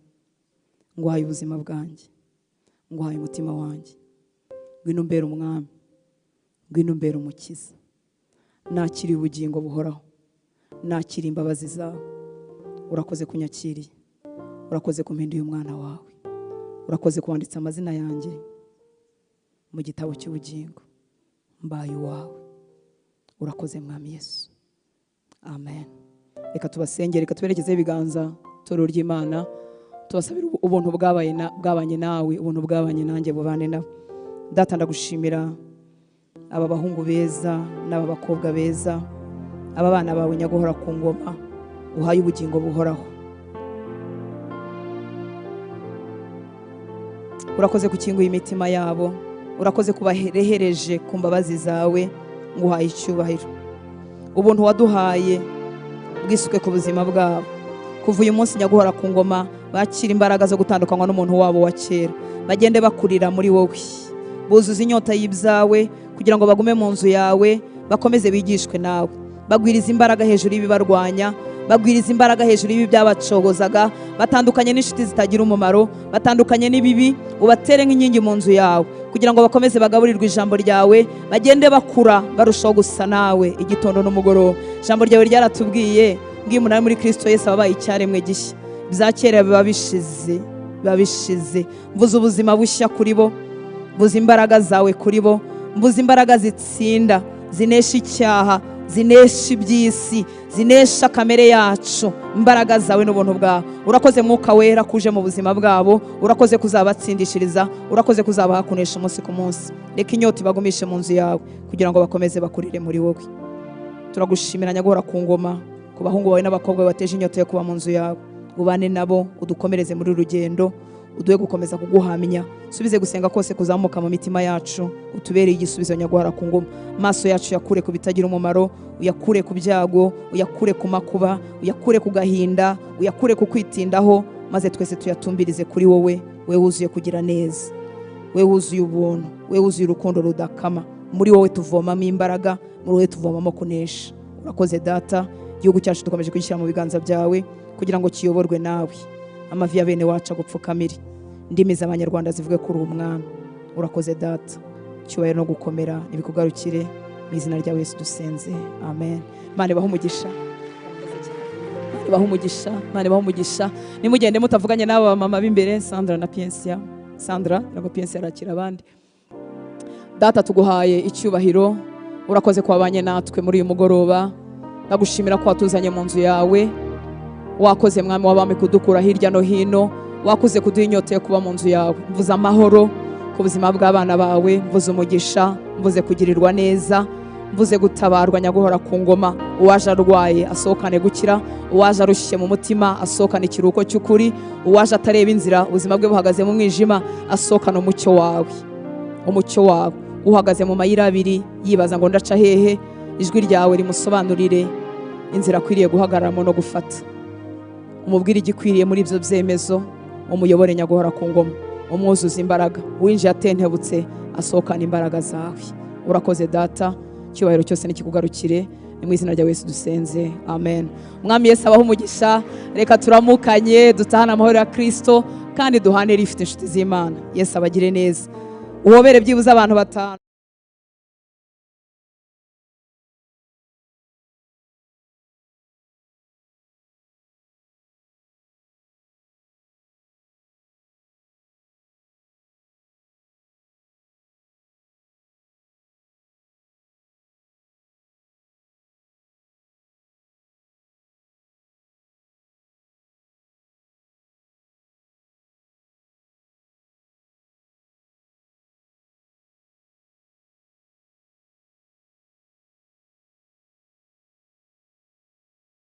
nguhaye ubuzima bwanjye, nguhaye umutima wanjye. Ngwino umbere umwami, ngwino umbere umukiza. Nakiriye ubugingo buhoraho, nakiriye imbabazi zawe. Urakoze kunyakiriye, urakoze kumpinduye umwana wawe, urakoze kuwanditsa amazina yanjye mu gitabo cy'ubugingo, mbaye uwawe. Urakoze mwami Yesu, amen. Reka tubasengere, reka tuberekezeho ibiganza toro ry'Imana, tubasabira ubuntu bwabanye nawe, ubuntu bwabanye nanjye bubane nawe. Data, ndagushimira aba bahungu beza n'aba bakobwa beza, aba bana bawe nyaguhora ku ngoma, uhaye ubugingo buhoraho. Urakoze gukinguye imitima yabo, urakoze kubaherehereje ku mbabazi zawe, nguhaye icyubahiro. Ubuntu waduhaye bwisuke ku buzima bwabo, kuva uyu munsi nyaguhora ku ngoma bakira imbaraga zo gutandukanywa n'umuntu wabo wa kera, bagende bakurira muri wowe, buzuza inyota y'ibyawe, kugira ngo bagume mu nzu yawe, bakomeze bigishwe nawe, bagwiriza imbaraga hejuru y'ibibarwanya, bagwiriza imbaraga hejuru y'ibi byabacogozaga, batandukanye n'inshuti zitagira umumaro, batandukanye n'ibibi, ubatere nk'inkingi mu nzu yawe, kugira ngo bakomeze bagaburirwe ijambo ryawe, bagende bakura barushaho gusa nawe igitondo n'umugoroba. Ijambo ryawe ryaratubwiye ngiye umuntu ari muri Kristo Yesu ababaye icyaremwe gishya, bya kera biba bishize. Mvuze ubuzima bushya kuri bo, mvuze imbaraga zawe kuri bo, mvuze imbaraga zitsinda, zinesha icyaha, zinesha iby'isi, zinesha kamere yacu, imbaraga zawe n'ubuntu bwawe. Urakoze Mwuka Wera kuje mu buzima bwabo, urakoze kuzabatsindishiriza, urakoze kuzabahakunesha umunsi ku munsi. Reka inyota ibagumishe mu nzu yawe kugira ngo bakomeze bakurire muri wowe. Turagushimira Nyagahora ku ngoma, ku bahungu bawe n'abakobwa bateje inyota yo kuba mu nzu yawe. Ubane nabo, udukomereze muri rugendo, uduhe gukomeza kuguhamya. Subize gusenga kose kuzamuka mu mitima yacu, utubereye igisubizo Nyagahora ku ngoma. Maso yacu yakure ku bitagira umumaro, uyakure ku byago, uyakure ku makuba, uyakure ku gahinda, uyakure ku kwitindaho, maze twese tuyatumbirize kuri wowe. We wuzuye kugira neza, we wuzuye ubuntu, we wuzuye urukundo rudakama. Muri wowe tuvomamo imbaraga, muri wowe tuvomamo kunesha. Urakoze Data, igihugu cyacu dukomeje kugishyira mu biganza byawe kugira ngo kiyoborwe nawe. Amavi ya bene wacu agupfukamire, indimi z'Abanyarwanda zivuge kuri umwami. Urakoze Data, cyubahiro no gukomera nibikugarukire mu izina rya Yesu dusenze, amen. Imana ibahe umugisha, Imana ibahe umugisha. Nimugende mutavuganye n'aba mama b'imbere, Sandra na Piensia. Sandra nako Piensia arakira abandi. Data, tuguhaye icyubahiro, urakoze kwabanye natwe muri uyu mugoroba. Ndagushimira ko watuzanye mu nzu yawe, wakoze mwami w'abami kudukura hirya no hino, wakoze kuduha inyota yo kuba mu nzu yawe. Mvuze amahoro ku buzima bw'abana bawe, mvuze umugisha, mvuze kugirirwa neza, mvuze gutabarwa Nyagahora ku ngoma. Uwaje arwaye asohokane gukira, uwaje arushye mu mutima asohokane ikiruhuko cy'ukuri, uwaje atareba inzira ubuzima bwe buhagaze mu mwijima asohokane umucyo wawe. Umucyo wawe uhagaze mu mayira abiri yibaza ngo ndaca hehe, ijwi ryawe rimusobanurire inzira akwiriye guhagararamo no gufata. Umubwire igikwiriye muri ibyo byemezo, umuyobore Nyagahora ku ngoma, umwuzuza imbaraga. Uwinjiye atentebutse asohokana imbaraga zawe. Urakoze Data, cyubahiro cyose nikikugarukire, ni mu izina rya Yesu dusenze, amen. Mwami Yesu abaho umugisha. Reka turamukanye, dutahane amahoro ya Kristo kandi duhane rifite inshuti z'Imana. Yesu abagire neza. Uhobere byibuze abantu batanu.